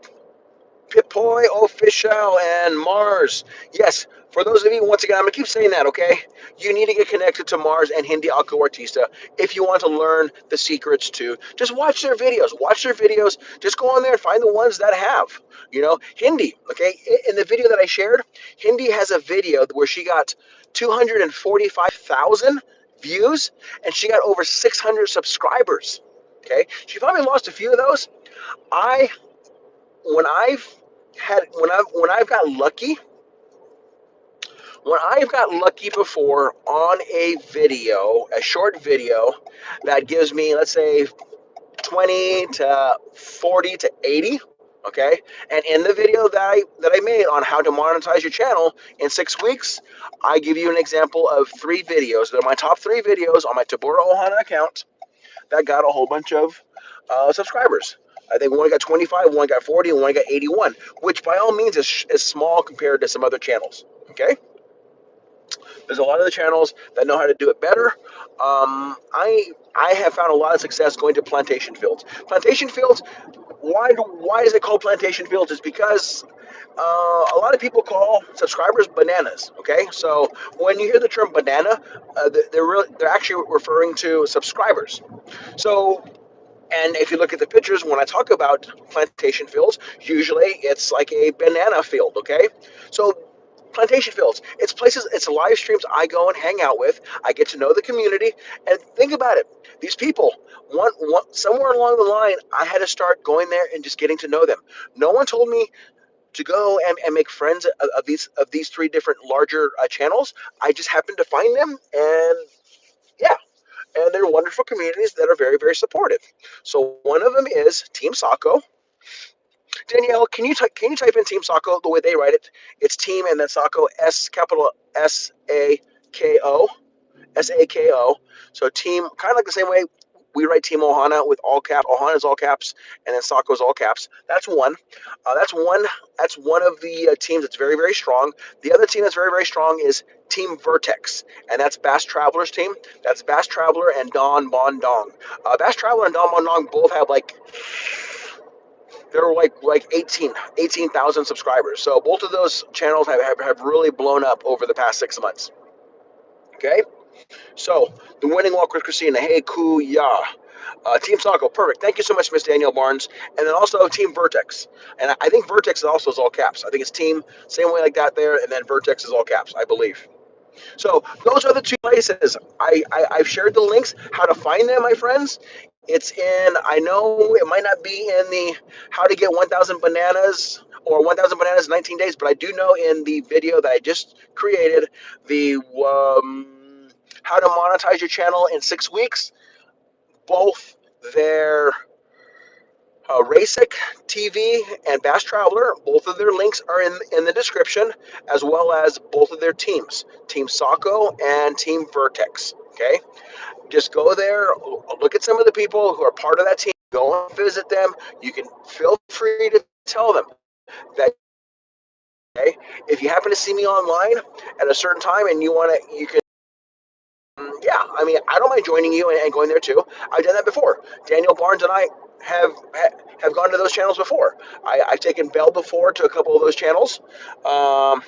Pipoy Official and Mars. Yes, for those of you, once again, I'm going to keep saying that, okay? You need to get connected to Mars and Hindi Alco Artista if you want to learn the secrets too. Just watch their videos. Watch their videos. Just go on there and find the ones that have, Hindi, okay? In the video that I shared, Hindi has a video where she got 245,000 views and she got over 600 subscribers, okay? She probably lost a few of those. I when I've when I've got lucky, before on a video, a short video that gives me, let's say, 20 to 40 to 80, okay? And in the video that I made on how to monetize your channel in 6 weeks, I give you an example of 3 videos. They're my top 3 videos on my Tabora Ohana account that got a whole bunch of subscribers. I think one got 25, one got 40, and one got 81, which by all means is small compared to some other channels. Okay, there's a lot of the channels that know how to do it better. I have found a lot of success going to plantation fields. Plantation fields. Why is it called plantation fields? Is because a lot of people call subscribers bananas. Okay, so when you hear the term banana, they're actually referring to subscribers. So, and if you look at the pictures, when I talk about plantation fields, usually it's like a banana field, okay? So, plantation fields, it's live streams I go and hang out with. I get to know the community. And think about it. These people, somewhere along the line, I had to start going there and just getting to know them. No one told me to go and make friends of these 3 different larger channels. I just happened to find them, and yeah, and they're wonderful communities that are very, very supportive. So one of them is Team Sako. Danielle, can you type in Team Sako the way they write it? It's Team and then Sako, capital SAKO. So team, kind of like the same way we write Team Ohana with all caps. Ohana is all caps, and then Sako is all caps. That's one. That's one. That's one of the teams that's very, very strong. The other team that's very, very strong is Team Vertex, and that's Bass Traveler's team. That's Bass Traveler and Don Bondong. Bass Traveler and Don Bondong both have they're like 18,000 subscribers. So both of those channels have really blown up over the past 6 months. Okay. So, the winning walk with Christina. Hey, Kuya. Team Sako, perfect. Thank you so much, Miss Danielle Barnes. And then also Team Vertex. And I think Vertex is also all caps. I think it's team, same way like that there, and then Vertex is all caps, I believe. So, those are the 2 places. I've shared the links, how to find them, my friends. It's in, I know it might not be in the how to get 1,000 bananas or 1,000 bananas in 19 days, but I do know in the video that I just created, the how to monetize your channel in 6 weeks, both their Rasic TV and Bass Traveler, both of their links are in the description, as well as both of their teams, Team Sako and Team Vertex. Okay, just go there, look at some of the people who are part of that team, go and visit them. You can feel free to tell them that. Okay, if you happen to see me online at a certain time and you can Yeah, I mean, I don't mind joining you and going there too. I've done that before. Daniel Barnes and I have gone to those channels before. I've taken Bell before to a couple of those channels. Um,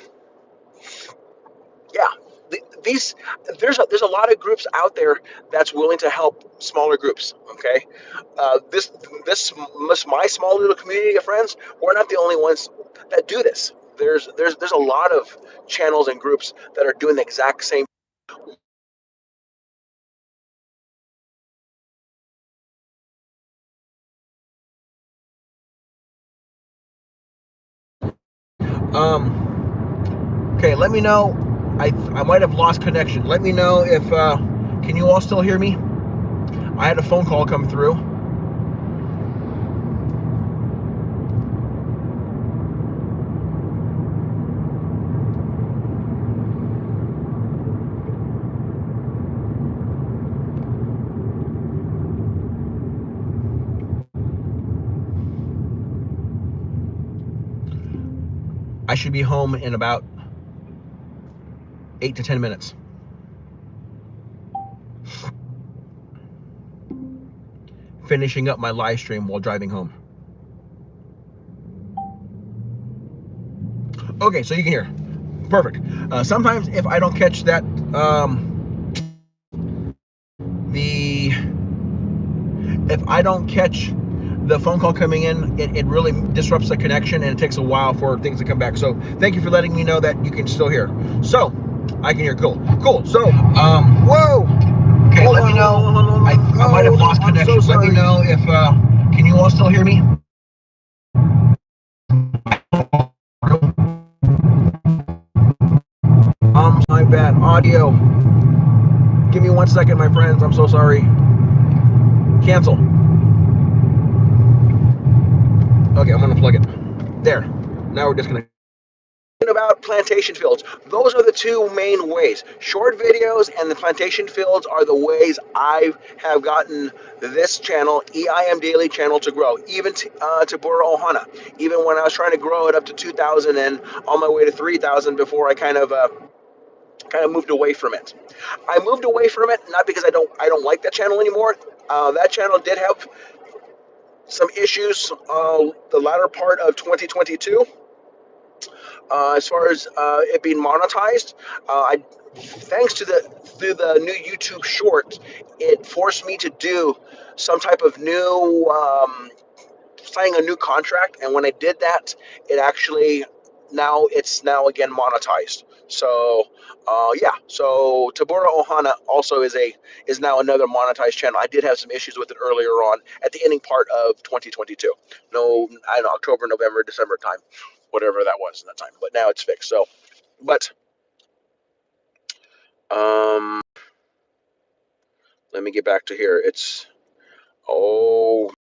yeah, these there's a lot of groups out there that's willing to help smaller groups. Okay, this my small little community of friends. We're not the only ones that do this. There's a lot of channels and groups that are doing the exact same. Okay, let me know. I might have lost connection. Let me know if can you all still hear me? I had a phone call come through. I should be home in about 8 to 10 minutes. Finishing up my live stream while driving home. Okay, so you can hear. Perfect. Sometimes if I don't catch that, if I don't catch the phone call coming in, it really disrupts the connection and it takes a while for things to come back. So thank you for letting me know that you can still hear. So I can hear. Cool. So whoa. Okay, let me know. I might have lost connection. So let me know if can you all still hear me? My bad. Audio. Give me 1 second, my friends. I'm so sorry. Cancel. Okay, I'm gonna plug it. There. Now we're disconnected. About plantation fields. Those are the two main ways. Short videos and the plantation fields are the ways I have gotten this channel, EIMDAILY channel, to grow. Even to Bora Ohana. Even when I was trying to grow it up to 2,000 and on my way to 3,000 before I kind of moved away from it. I moved away from it not because I don't like that channel anymore. That channel did have some issues the latter part of 2022. As far as it being monetized, thanks to through the new YouTube short, it forced me to do some type of new signing a new contract, and when I did that, it actually it's now again monetized. So yeah, so Tabora Ohana also is now another monetized channel. I did have some issues with it earlier on at the ending part of 2022. No, I don't know, October, November, December time, whatever that was in that time. But now it's fixed. So, but um, let me get back to here. It's oh.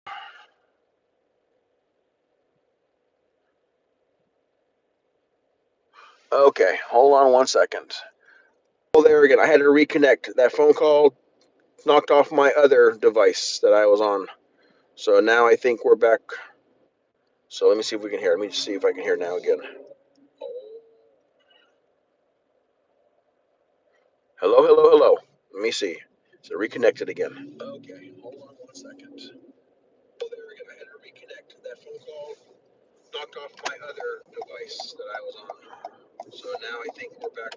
Okay, hold on 1 second. Oh, there again. I had to reconnect. That phone call knocked off my other device that I was on. So now I think we're back. So let me see if we can hear. Let me just see if I can hear now again. Hello, hello, hello. Let me see. So reconnected again. Okay, hold on 1 second. Oh, there again. I had to reconnect. That phone call knocked off my other device that I was on. So now I think we're back.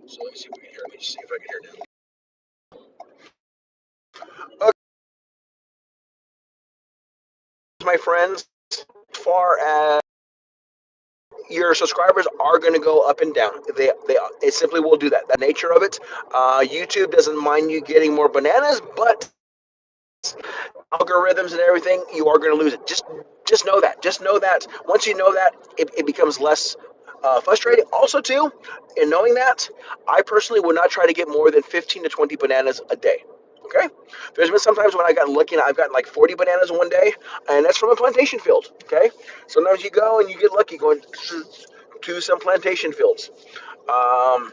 So let me see if we can hear. Let me just see if I can hear now. Okay, my friends, as far as your subscribers are going to go up and down. It simply will do that. The nature of it. YouTube doesn't mind you getting more bananas, but algorithms and everything, you are going to lose it. Just know that. Just know that. Once you know that, it becomes less frustrating. Also, too, in knowing that, I personally would not try to get more than 15 to 20 bananas a day. Okay, there's been sometimes when I got lucky and I've gotten like 40 bananas in one day, and that's from a plantation field. Okay, sometimes you go and you get lucky going to some plantation fields. Um,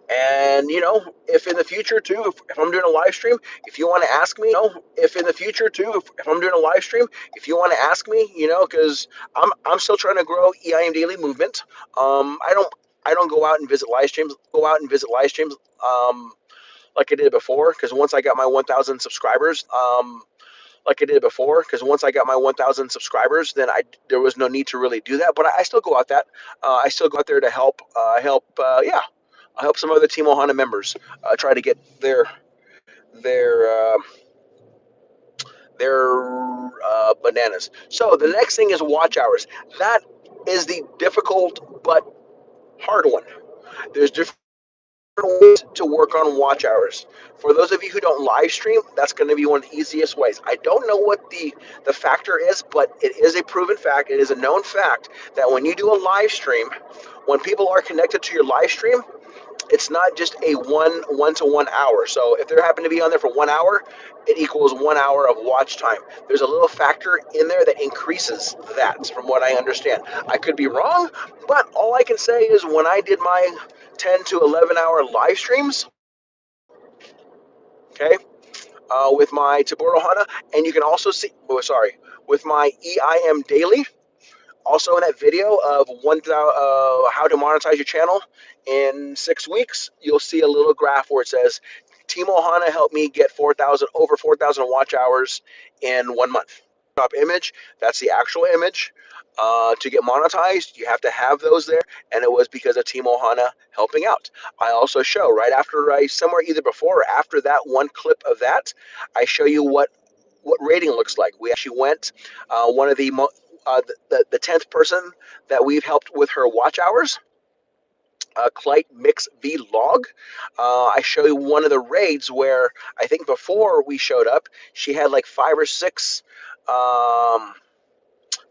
and if in the future too, if I'm doing a live stream, if you want to ask me, if in the future too, if I'm doing a live stream, if you want to ask me, because I'm still trying to grow EIM Daily movement. I don't. I don't go out and visit live streams. Like I did before, because once I got my 1,000 subscribers, then there was no need to really do that. But I still go out that. I still go out there to help. I help some other Team Ohana members try to get their uh, their bananas. So the next thing is watch hours. That is the difficult but hard one. There's different ways to work on watch hours. For those of you who don't live stream, that's going to be one of the easiest ways. I don't know what the factor is, but it is a proven fact. It is a known fact that when you do a live stream, when people are connected to your live stream, it's not just a one to 1 hour. So if they happen to be on there for 1 hour, it equals 1 hour of watch time. There's a little factor in there that increases that, from what I understand. I could be wrong, but all I can say is when I did my 10 to 11 hour live streams, okay, with my Tabor Ohana, and you can also see, with my EIM Daily. Also, in that video of how to monetize your channel in 6 weeks, you'll see a little graph where it says, Team Ohana helped me get over 4,000 watch hours in 1 month. Top image, that's the actual image. To get monetized, you have to have those there, and it was because of Team Ohana helping out. I also show right after somewhere either before or after that one clip of that, I show you what rating looks like. We actually went one of the 10th person that we've helped with her watch hours, Clyde Mix Vlog. I show you one of the raids where I think before we showed up, she had like 5 or 6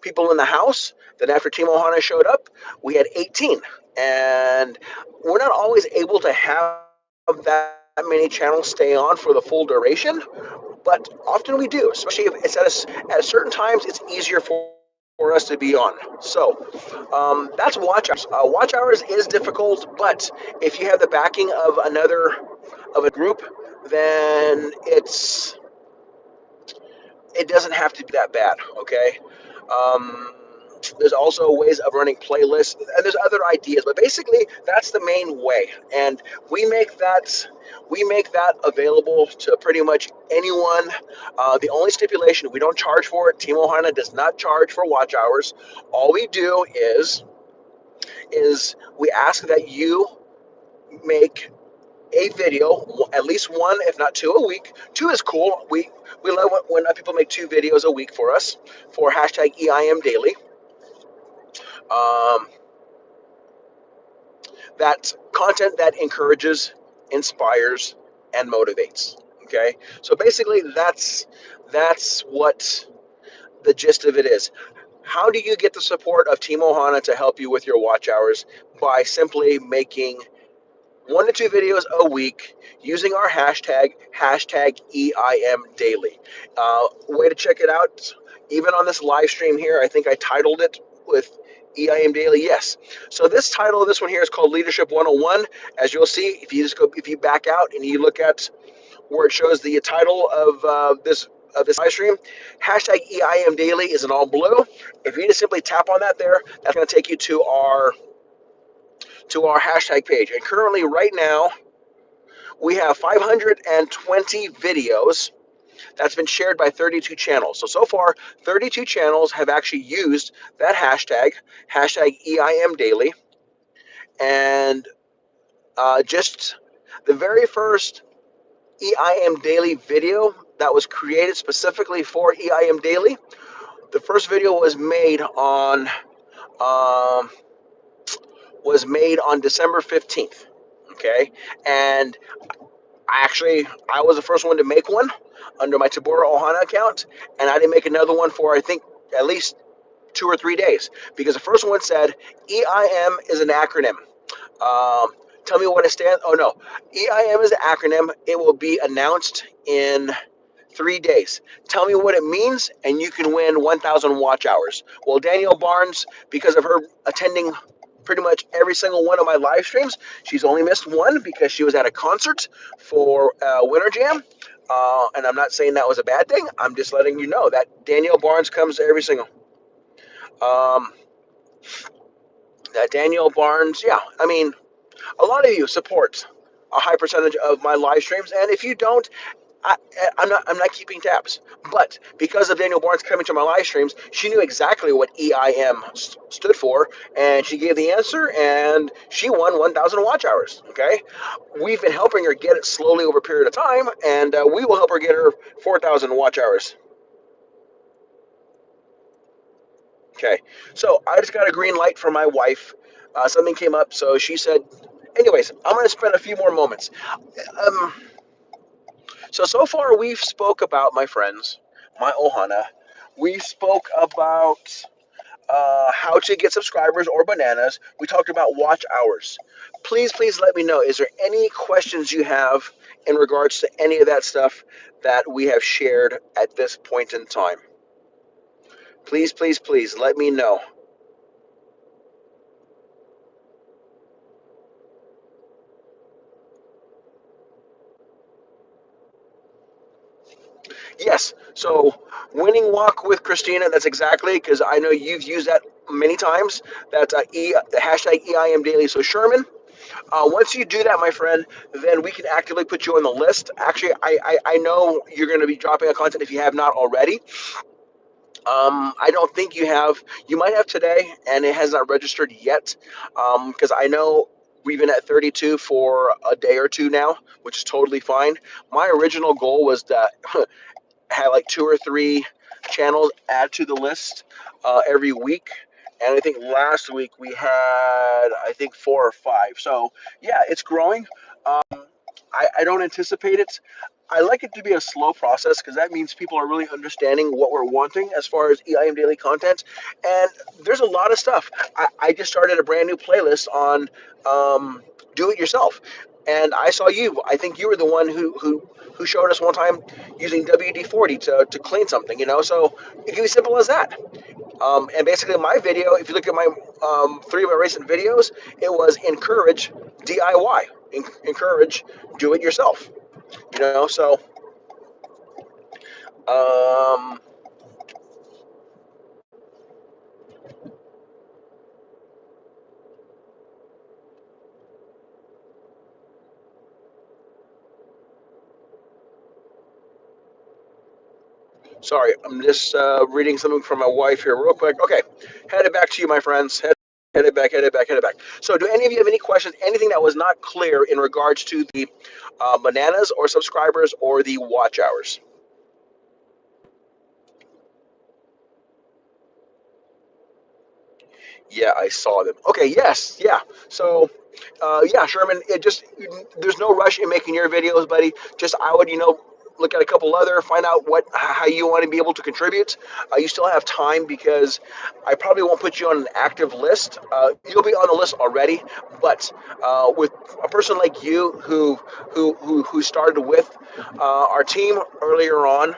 people in the house. Then after Team Ohana showed up, we had 18. And we're not always able to have that many channels stay on for the full duration, but often we do, especially if it's at certain times it's easier for us to be on. So that's watch hours. Watch hours is difficult, but if you have the backing of a group, then it doesn't have to be that bad. Okay. Um, there's also ways of running playlists, and there's other ideas, but basically that's the main way. And we make that available to pretty much anyone. The only stipulation, we don't charge for it. Team Ohana does not charge for watch hours. All we do is we ask that you make a video, at least one, if not two a week. Two is cool. We love when people make 2 videos a week for us for hashtag EIMDAILY. Um, that content that encourages, inspires, and motivates. Okay, so basically that's what the gist of it is. How do you get the support of Team Ohana to help you with your watch hours? By simply making 1 to 2 videos a week using our hashtag EIMDAILY. Way to check it out. Even on this live stream here, I think I titled it with EIMDAILY. Yes. So this title of this one here is called Leadership 101. As you'll see, if you back out and you look at where it shows the title of this live stream, hashtag EIMDAILY is in all blue. If you just simply tap on that there, that's going to take you to our hashtag page. And currently, right now, we have 520 videos that's been shared by 32 channels. So far, 32 channels have actually used that hashtag EIMDAILY. And just the very first EIMDAILY video that was created specifically for EIMDAILY, the first video um, was made on December 15th. Okay, and I was the first one to make one under my Tabora Ohana account, and I didn't make another one for I think at least 2 or 3 days, because the first one said EIM is an acronym. Tell me what it stands. Oh no, EIM is an acronym. It will be announced in 3 days. Tell me what it means, and you can win 1,000 watch hours. Well, Danielle Barnes, because of her attending pretty much every single one of my live streams, she's only missed one because she was at a concert for Winter Jam. And I'm not saying that was a bad thing. I'm just letting you know that Danielle Barnes comes to every single. Um, That Daniel Barnes, yeah, I mean, a lot of you support a high percentage of my live streams, and if you don't, I, I'm not keeping tabs. But because of Daniel Barnes coming to my live streams, she knew exactly what EIM stood for, and she gave the answer, and she won 1,000 watch hours. Okay, we've been helping her get it slowly over a period of time, and we will help her get her 4,000 watch hours. Okay, so I just got a green light from my wife. Something came up, so she said, anyways, I'm going to spend a few more moments. Um, so far we've spoke about, my friends, my ohana. We spoke about how to get subscribers or bananas. We talked about watch hours. Please let me know, is there any questions you have in regards to any of that stuff that we have shared at this point in time? Please let me know. Yes. So, winning walk with Christina. That's exactly, because I know you've used that many times. That's the hashtag EIM Daily. So Sherman, once you do that, my friend, then we can actively put you on the list. Actually, I know you're going to be dropping a content if you have not already. I don't think you have. You might have today, and it has not registered yet, because I know we've been at 32 for a day or two now, which is totally fine. My original goal was that had like two or three channels add to the list every week. And I think last week we had, I think, four or five. So yeah, it's growing. I don't anticipate it. I like it to be a slow process because that means people are really understanding what we're wanting as far as EIM daily content. And there's a lot of stuff. I just started a brand new playlist on do it yourself. And I saw you. I think you were the one who showed us one time using WD-40 to clean something, So it can be simple as that. And basically, my video, if you look at my three of my recent videos, it was encourage DIY, encourage do it yourself. So um, sorry, I'm just reading something from my wife here, real quick. Okay, headed back to you, my friends. Headed back. So, do any of you have any questions? Anything that was not clear in regards to the bananas or subscribers or the watch hours? Yeah, I saw them. Okay, yes, yeah. So, yeah, Sherman, there's no rush in making your videos, buddy. Just I would, look at a couple other, find out how you want to be able to contribute. You still have time because I probably won't put you on an active list. You'll be on the list already, but with a person like you who started with our team earlier on,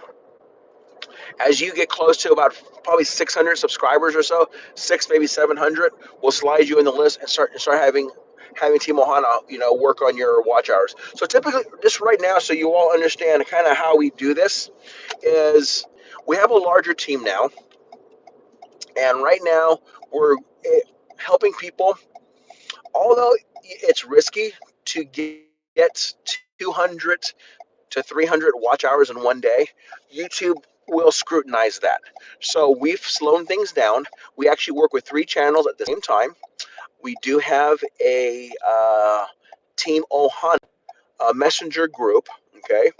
as you get close to about probably 600 subscribers or so, six maybe 700, we'll slide you in the list and start having Team Ohana, work on your watch hours. So typically, just right now, so you all understand kind of how we do this, is we have a larger team now, and right now we're helping people. Although it's risky to get 200 to 300 watch hours in one day, YouTube will scrutinize that. So we've slowed things down. We actually work with three channels at the same time. We do have a Team Ohana messenger group, okay,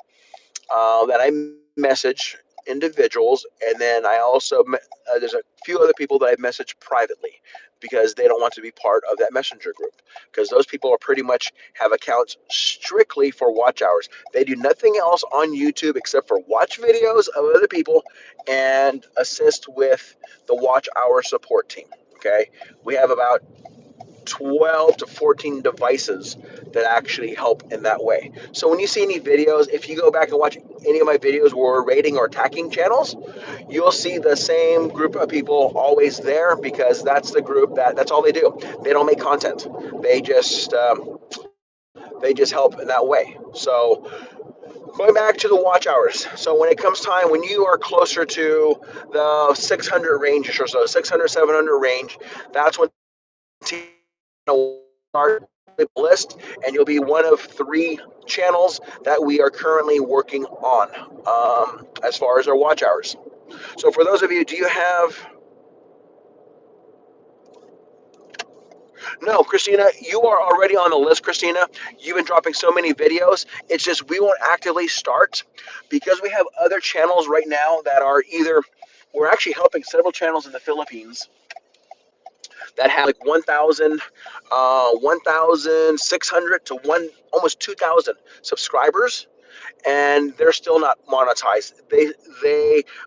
that I message individuals, and then I also there's a few other people that I message privately because they don't want to be part of that messenger group because those people are pretty much have accounts strictly for watch hours. They do nothing else on YouTube except for watch videos of other people and assist with the watch hour support team. Okay, we have about 12 to 14 devices that actually help in that way. So when you see any videos, if you go back and watch any of my videos where we're rating or attacking channels, you'll see the same group of people always there because that's the group that's all they do. They don't make content. They just help in that way. So going back to the watch hours. So when it comes time, when you are closer to the 600 range or so, 600, 700 range, that's when our list, and you'll be one of 3 channels that we are currently working on as far as our watch hours. So for those of you, do you have? No, Christina, you are already on the list, Christina. You've been dropping so many videos. It's just we won't actively start because we have other channels right now that are either, we're actually helping several channels in the Philippines that have like 1,600 to almost 2,000 subscribers, and they're still not monetized. They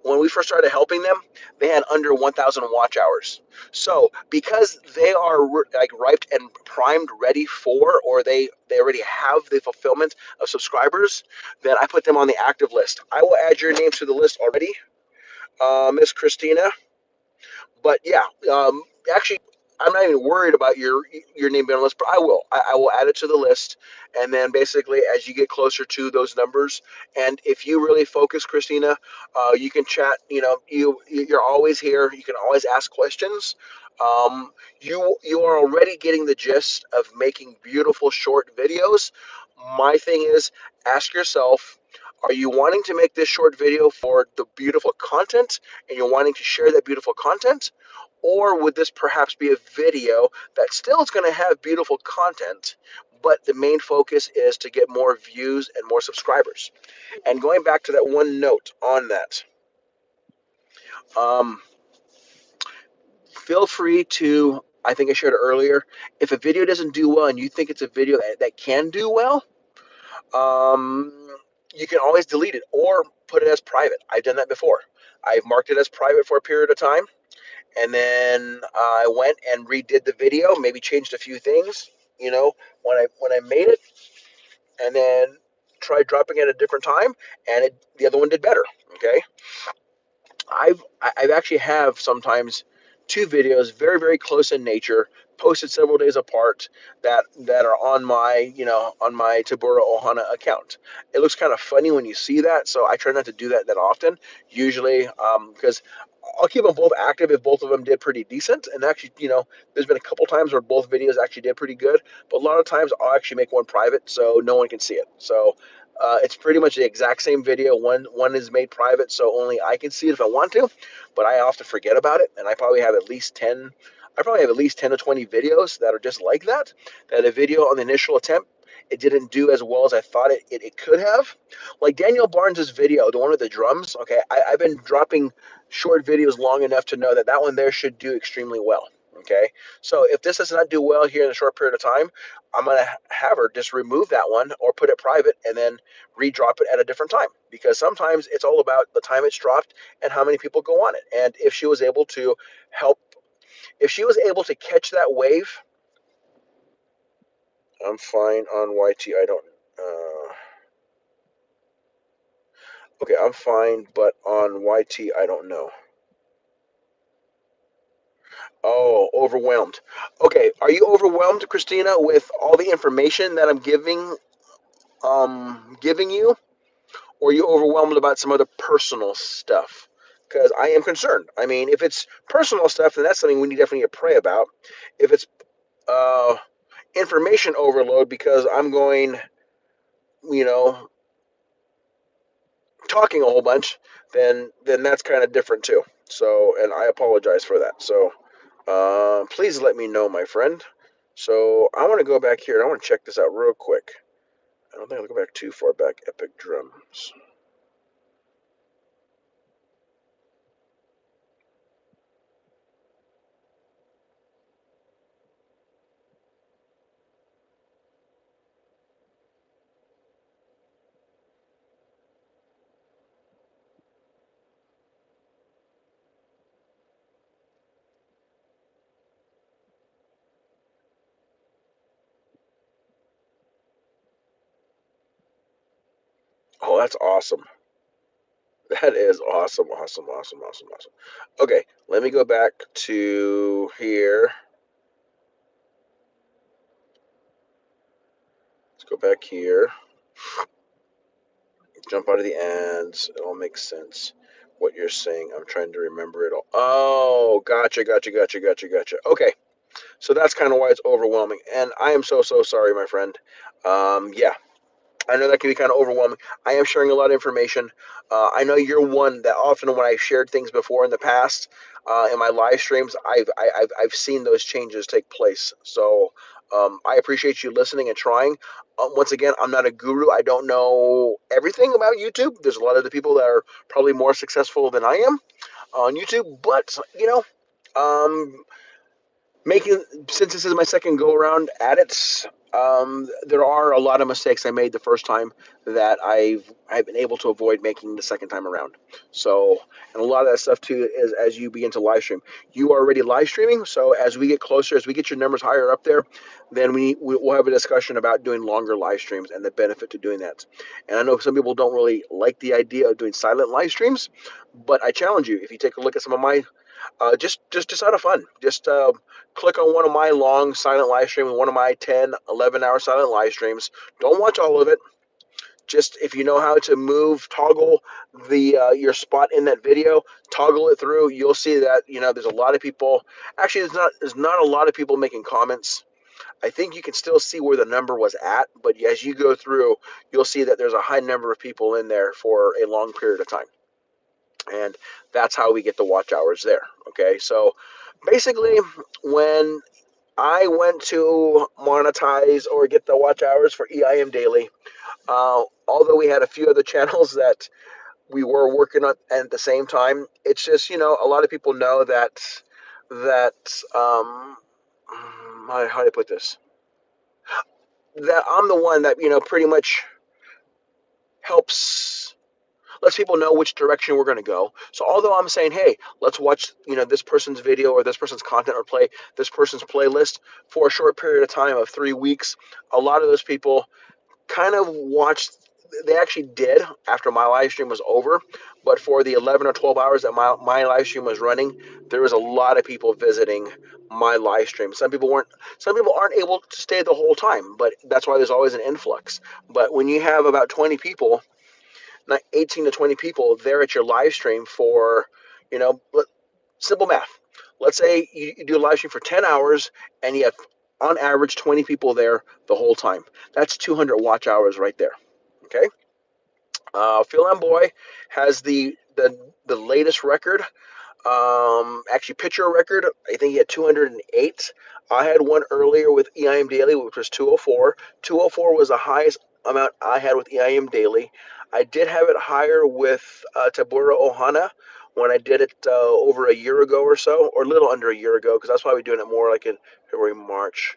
when we first started helping them, they had under 1,000 watch hours. So because they are like ripe and primed, ready for, or they already have the fulfillment of subscribers, then I put them on the active list. I will add your names to the list already, Miss Christina. But yeah, actually, I'm not even worried about your name being on the list, but I will add it to the list, and then basically as you get closer to those numbers, and if you really focus, Christina, you can chat. You're always here. You can always ask questions. Um, you are already getting the gist of making beautiful short videos. My thing is, ask yourself. Are you wanting to make this short video for the beautiful content and you're wanting to share that beautiful content? Or would this perhaps be a video that still is going to have beautiful content, but the main focus is to get more views and more subscribers? And going back to that one note on that, um, feel free to, I think I shared it earlier, if a video doesn't do well and you think it's a video that can do well, um, you can always delete it or put it as private. I've done that before. I've marked it as private for a period of time, and then I went and redid the video, maybe changed a few things, when I made it, and then tried dropping it at a different time, and the other one did better. Okay, I've actually have sometimes 2 videos very very close in nature, posted several days apart, that are on my on my Tabora Ohana account. It looks kind of funny when you see that, so I try not to do that often. Usually, because I'll keep them both active if both of them did pretty decent. And actually, there's been a couple times where both videos actually did pretty good, but a lot of times I'll actually make one private so no one can see it. So it's pretty much the exact same video. One is made private, so only I can see it if I want to, but I often forget about it. And I probably have at least 10. I probably have at least 10 to 20 videos that are just like that. That a video on the initial attempt, it didn't do as well as I thought it could have. Like Daniel Barnes's video, the one with the drums. Okay, I've been dropping short videos long enough to know that that one there should do extremely well. Okay, so if this does not do well here in a short period of time, I'm gonna have her just remove that one or put it private and then redrop it at a different time, because sometimes it's all about the time it's dropped and how many people go on it. And if she was able to help, if she was able to catch that wave, I'm fine on YT. I don't. Okay, I'm fine, but on YT, I don't know. Oh, overwhelmed. Okay, are you overwhelmed, Christina, with all the information that I'm giving you, or are you overwhelmed about some other personal stuff? Because I am concerned. I mean, if it's personal stuff, then that's something we definitely need to pray about. If it's uh, information overload because I'm going, you know, talking a whole bunch, then that's kind of different too. So, and I apologize for that. So, please let me know, my friend. So I want to go back here. I want to check this out real quick. I don't think I'll go back too far back. Epic drums. Oh, that's awesome. That is awesome, awesome, awesome, awesome, awesome. Okay, let me go back to here. Let's go back here. Jump out of the ads. It all makes sense. What you're saying, I'm trying to remember it all. Oh, gotcha, gotcha, gotcha, gotcha, gotcha. Okay. So that's kind of why it's overwhelming. And I am so, so sorry, my friend. Yeah, I know that can be kind of overwhelming. I am sharing a lot of information. I know you're one that often when I shared things before in the past in my live streams, I've seen those changes take place. So I appreciate you listening and trying. Once again, I'm not a guru. I don't know everything about YouTube. There's a lot of the people that are probably more successful than I am on YouTube, but um, making since this is my second go around at it, there are a lot of mistakes I made the first time that I've been able to avoid making the second time around. So, and a lot of that stuff too is as you begin to live stream. You are already live streaming, so as we get closer, as we get your numbers higher up there, then we'll have a discussion about doing longer live streams and the benefit to doing that. And I know some people don't really like the idea of doing silent live streams, but I challenge you, if you take a look at some of my just out of fun. Just click on one of my long silent live streams, one of my 10, 11-hour silent live streams. Don't watch all of it. Just if you know how to toggle the your spot in that video, toggle it through. You'll see that there's a lot of people. Actually, there's not a lot of people making comments. I think you can still see where the number was at, but as you go through, you'll see that there's a high number of people in there for a long period of time, and that's how we get the watch hours there. Okay, so basically, when I went to monetize or get the watch hours for EIMDAILY, although we had a few other channels that we were working on at the same time, it's just a lot of people know that how do I put this? That I'm the one that pretty much helps lets people know which direction we're going to go. So although I'm saying, hey, let's watch, this person's video or this person's content or play this person's playlist for a short period of time of 3 weeks, a lot of those people kind of watched. They actually did after my live stream was over, but for the 11 or 12 hours that my live stream was running, there was a lot of people visiting my live stream. Some people aren't able to stay the whole time, but that's why there's always an influx. But when you have about 20 people, 18 to 20 people there at your live stream for, you know, simple math. Let's say you do a live stream for 10 hours and you have, on average, 20 people there the whole time. That's 200 watch hours right there. Okay. Phil Amboy has the latest record, actually picture record. I think he had 208. I had one earlier with EIM Daily, which was 204. 204 was the highest amount I had with EIM Daily. I did have it higher with Tabura Ohana when I did it over a year ago or so, or a little under a year ago, because that's why we're doing it more like in February, March,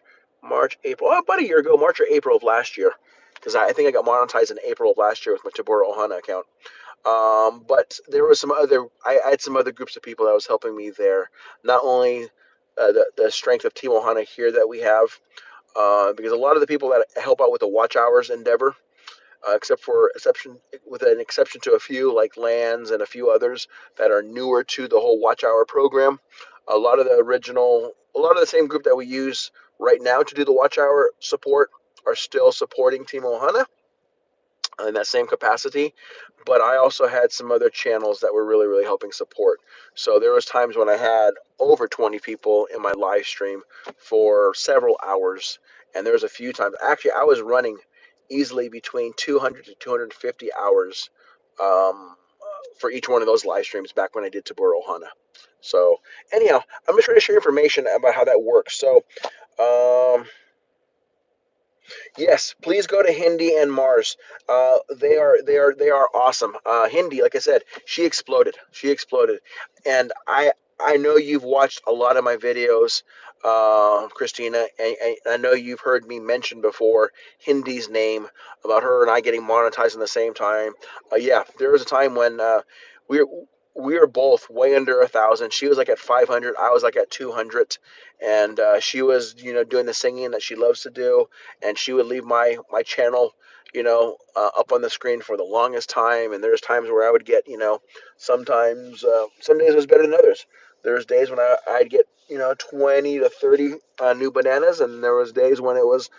April, about a year ago, March or April of last year, because I think I got monetized in April of last year with my Tabura Ohana account. But there was I had some other groups of people that was helping me there. Not only the strength of Team Ohana here that we have, because a lot of the people that help out with the watch hours endeavor, with an exception to a few like Lands and a few others that are newer to the whole watch hour program, a lot of the same group that we use right now to do the watch hour support are still supporting Team Ohana in that same capacity. But I also had some other channels that were really, really helping support. So there was times when I had over 20 people in my live stream for several hours, and there was a few times actually I was running easily between 200 to 250 hours for each one of those live streams back when I did Tabor Ohana. So anyhow, I'm just trying to share information about how that works. So yes, please go to Hindi and Mars. They are awesome. Hindi, like I said, she exploded. She exploded, and I know you've watched a lot of my videos, Christina, and I know you've heard me mention before Hindi's name about her and I getting monetized in the same time. Yeah, there was a time when we were we were both way under 1,000. She was like at 500. I was like at 200, and she was doing the singing that she loves to do, and she would leave my channel up on the screen for the longest time. And there's times where I would get sometimes some days it was better than others. There's days when I'd get 20 to 30 new bananas, and there was days when it was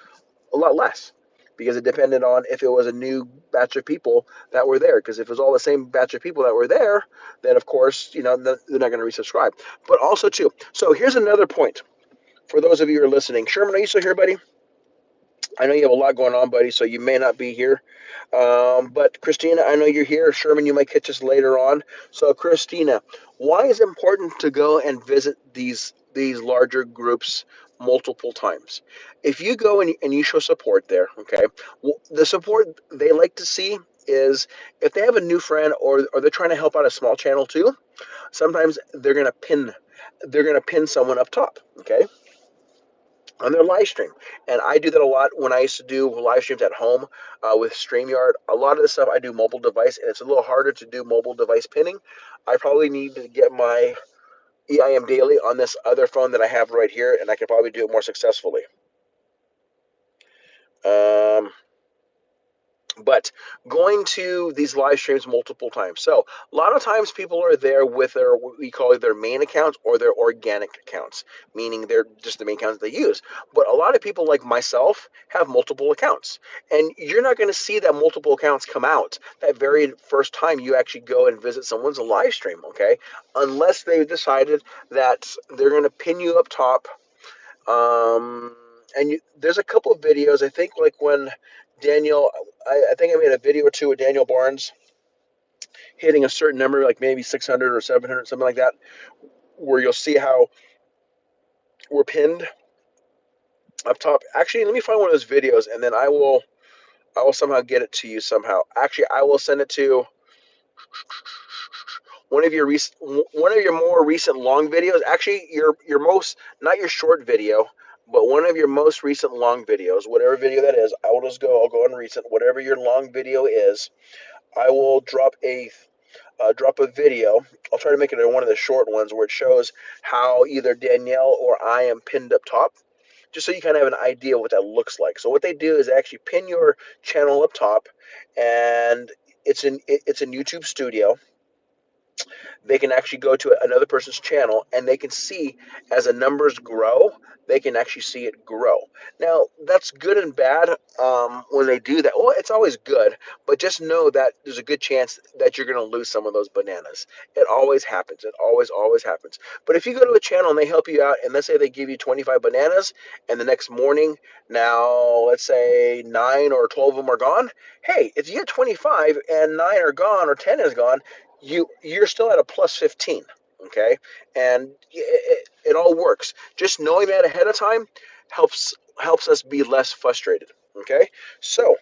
a lot less, because it depended on if it was a new batch of people that were there. Because if it was all the same batch of people that were there, then of course they're not going to resubscribe. But also too, so here's another point for those of you who are listening. Sherman, are you still here, buddy? I know you have a lot going on, buddy, so you may not be here. But Christina, I know you're here. Sherman, you might catch us later on. So, Christina, why is it important to go and visit these larger groups multiple times? If you go and you show support there, okay, well, the support they like to see is if they have a new friend or they're trying to help out a small channel too. Sometimes they're gonna pin someone up top, okay, on their live stream. And I do that a lot when I used to do live streams at home with StreamYard. A lot of the stuff I do mobile device, and it's a little harder to do mobile device pinning. I probably need to get my EIMDAILY on this other phone that I have right here, and I can probably do it more successfully. Um, but going to these live streams multiple times. So a lot of times people are there with their what we call their main accounts or their organic accounts, meaning they're just the main accounts they use. But a lot of people like myself have multiple accounts, and you're not going to see that multiple accounts come out that very first time you actually go and visit someone's live stream, okay? Unless they've decided that they're going to pin you up top. There's a couple of videos. I think like when Daniel, I think I made a video or two with Daniel Barnes hitting a certain number, like maybe 600 or 700, something like that, where you'll see how we're pinned up top. Actually, let me find one of those videos, and then I will somehow get it to you somehow. Actually, I will send it to one of your more recent long videos. Actually, your most not your short video, but one of your most recent long videos, whatever video that is. I'll go on recent, whatever your long video is. I will drop a video. I'll try to make it one of the short ones where it shows how either Danielle or I am pinned up top, just so you kind of have an idea of what that looks like. So what they do is actually pin your channel up top, and it's in YouTube Studio. They can actually go to another person's channel and they can see as the numbers grow, they can actually see it grow. Now, that's good and bad when they do that. Well, it's always good, but just know that there's a good chance that you're going to lose some of those bananas. It always happens. It always happens. But if you go to a channel and they help you out, and let's say they give you 25 bananas, and the next morning, now let's say 9 or 12 of them are gone. Hey, if you get 25 and 9 are gone or 10 is gone, you're still at a plus 15, okay, and it all works. Just knowing that ahead of time helps us be less frustrated, okay. So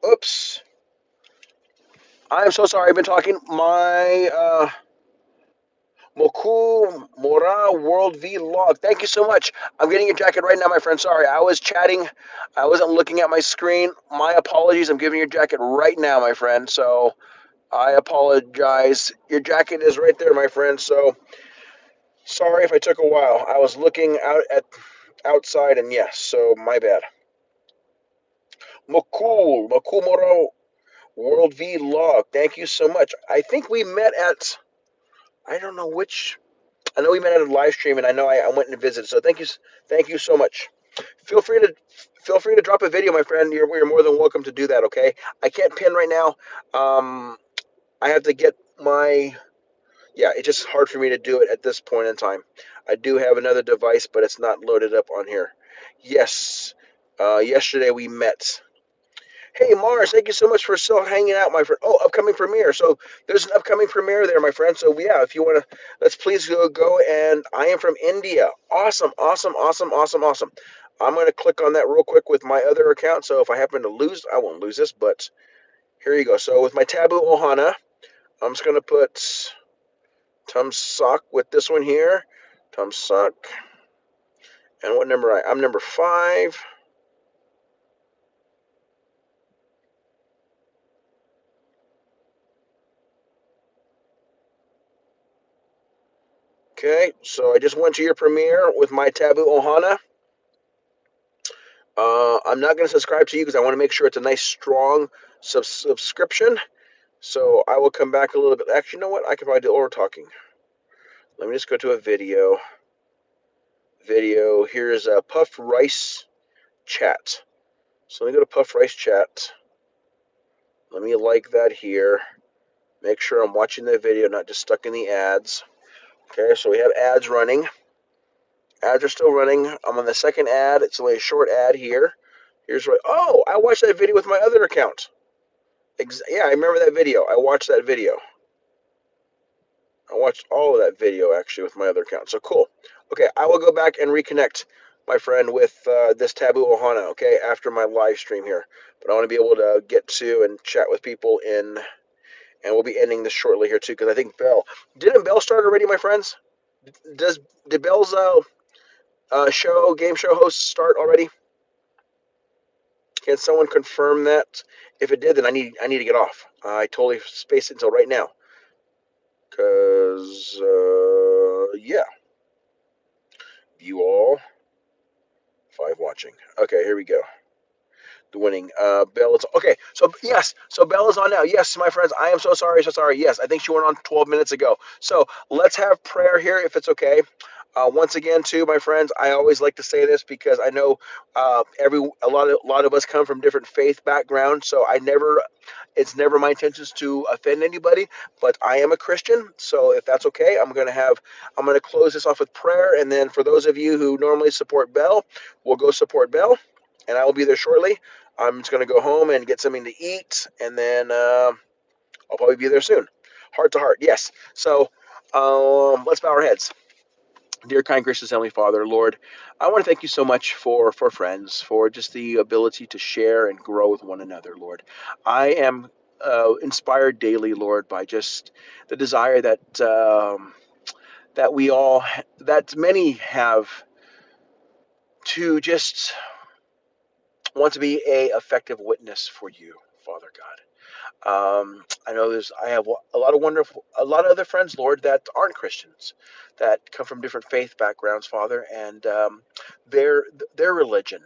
oops, I'm so sorry. I've been talking my Moku Mora World Vlog. Thank you so much. I'm getting your jacket right now, my friend. Sorry, I was chatting. I wasn't looking at my screen. My apologies. I'm giving your jacket right now, my friend. So I apologize. Your jacket is right there, my friend. So sorry if I took a while. I was looking outside, and yes, so my bad. Makumoro World Vlog. Thank you so much. I think we met at, I don't know which. I know we met at a live stream, and I know I went and visited. So thank you so much. Feel free to feel free to drop a video, my friend. You're more than welcome to do that. Okay, I can't pin right now. I have to get my yeah, it's just hard for me to do it at this point in time. I do have another device, but it's not loaded up on here. Yes, yesterday we met. Hey, Mars, thank you so much for still hanging out, my friend. Oh, upcoming premiere. So there's an upcoming premiere there, my friend. So yeah, if you want to, let's please go. And I am from India. Awesome, awesome, awesome, awesome, awesome. I'm going to click on that real quick with my other account. So if I happen to lose, I won't lose this, but here you go. So with my Taboo Ohana, I'm just going to put Tumsock with this one here. Tumsock. And what number I'm number 5. Okay, so I just went to your premiere with my Taboo Ohana. I'm not going to subscribe to you because I want to make sure it's a nice, strong subscription. So I will come back a little bit. Actually, you know what? I can probably do over talking. Let me just go to a video. Here's a Puff Rice chat. So let me go to Puff Rice chat. Let me like that here. Make sure I'm watching the video, not just stuck in the ads. Okay, so we have ads running. Ads are still running. I'm on the second ad. It's only a short ad here. Here's what. Oh, I watched that video with my other account. Yeah, I remember that video. I watched that video. I watched all of that video actually with my other account. So cool. Okay, I will go back and reconnect, my friend, with this Taboo Ohana. Okay, after my live stream here. But I want to be able to get to and chat with people in, and we'll be ending this shortly here too, because I think Bell didn't Bell start already, my friends. Does did Bell's game show host start already? Can someone confirm that? If it did, then I need to get off. I totally spaced it until right now. Cause yeah, view all, 5 watching. Okay, here we go. The winning Bell is okay. So yes, so Bell is on now. Yes, my friends, I am so sorry, so sorry. Yes, I think she went on 12 minutes ago. So let's have prayer here, if it's okay. Once again, too, my friends, I always like to say this because I know a lot of us come from different faith backgrounds. So it's never my intentions to offend anybody. But I am a Christian, so if that's okay, I'm gonna close this off with prayer, and then for those of you who normally support Bell, we'll go support Bell, and I will be there shortly. I'm just gonna go home and get something to eat, and then I'll probably be there soon. Heart to heart, yes. So let's bow our heads. Dear kind, gracious Heavenly Father, Lord, I want to thank you so much for friends, for just the ability to share and grow with one another, Lord. I am inspired daily, Lord, by just the desire that many have to just want to be a effective witness for you, Father God. I have a lot of other friends, Lord, that aren't Christians, that come from different faith backgrounds, Father, and their their religion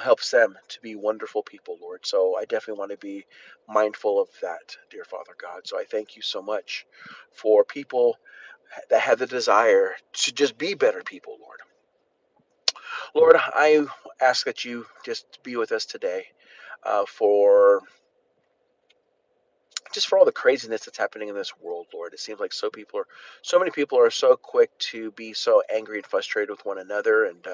helps them to be wonderful people, Lord. So I definitely want to be mindful of that, dear Father God. So I thank you so much for people that have the desire to just be better people, Lord. Lord, I ask that you just be with us today for just for all the craziness that's happening in this world, Lord. It seems like so many people are so quick to be so angry and frustrated with one another, and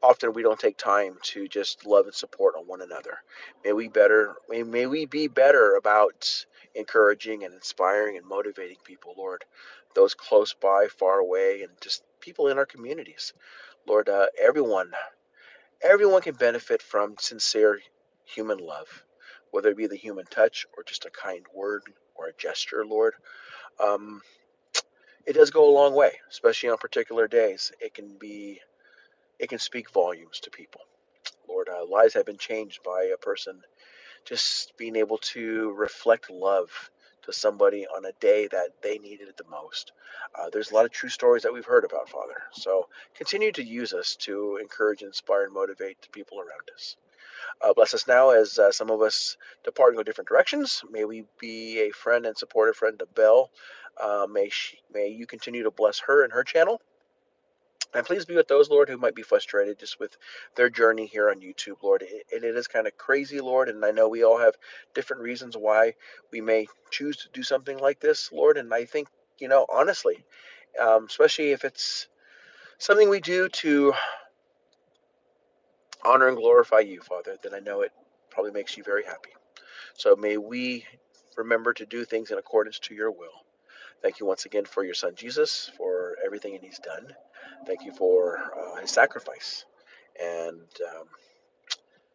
often we don't take time to just love and support on one another. May we be better about encouraging and inspiring and motivating people, Lord, those close by, far away, and just people in our communities. Lord, everyone can benefit from sincere human love, whether it be the human touch or just a kind word or a gesture, Lord. Um, it does go a long way, especially on particular days. It can speak volumes to people. Lord, lives have been changed by a person just being able to reflect love to somebody on a day that they needed it the most. There's a lot of true stories that we've heard about, Father. So continue to use us to encourage, inspire, and motivate the people around us. Bless us now as some of us depart and go different directions. May we be a friend and supportive friend to Belle. May you continue to bless her and her channel. And please be with those, Lord, who might be frustrated just with their journey here on YouTube, Lord. It is kind of crazy, Lord, and I know we all have different reasons why we may choose to do something like this, Lord. And I think, honestly, especially if it's something we do to honor and glorify you, Father, then I know it probably makes you very happy. So may we remember to do things in accordance to your will. Thank you once again for your son Jesus, for everything that he's done. Thank you for his sacrifice. And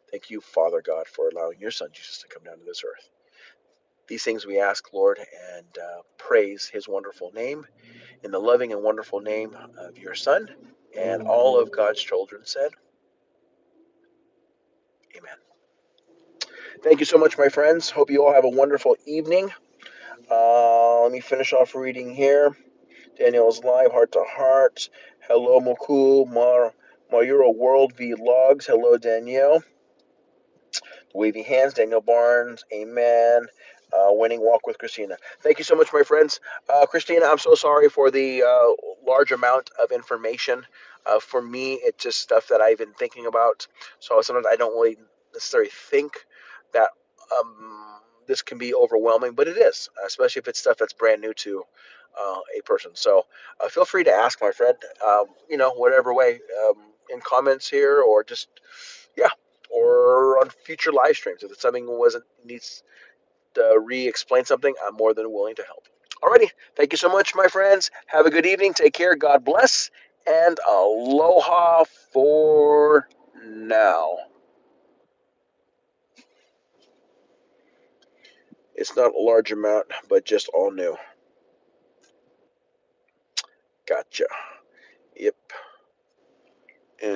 thank you, Father God, for allowing your son Jesus to come down to this earth. These things we ask, Lord, and praise his wonderful name in the loving and wonderful name of your son. And all of God's children said, Amen. Thank you so much, my friends. Hope you all have a wonderful evening. Let me finish off reading here. Daniel's live, heart to heart. Hello, Mokul, Mayuro World Vlogs. Hello, Danielle. Wavy hands, Daniel Barnes. Amen. Winning walk with Christina. Thank you so much, my friends. Christina, I'm so sorry for the large amount of information. For me, it's just stuff that I've been thinking about. So sometimes I don't really necessarily think that this can be overwhelming, but it is, especially if it's stuff that's brand new to a person. So feel free to ask, my friend, whatever way, in comments here, or just, yeah, or on future live streams. If it's something wasn't needs to re-explain something, I'm more than willing to help. Alrighty, thank you so much, my friends. Have a good evening. Take care. God bless, and aloha for now. It's not a large amount, but just all new. Gotcha. Yep.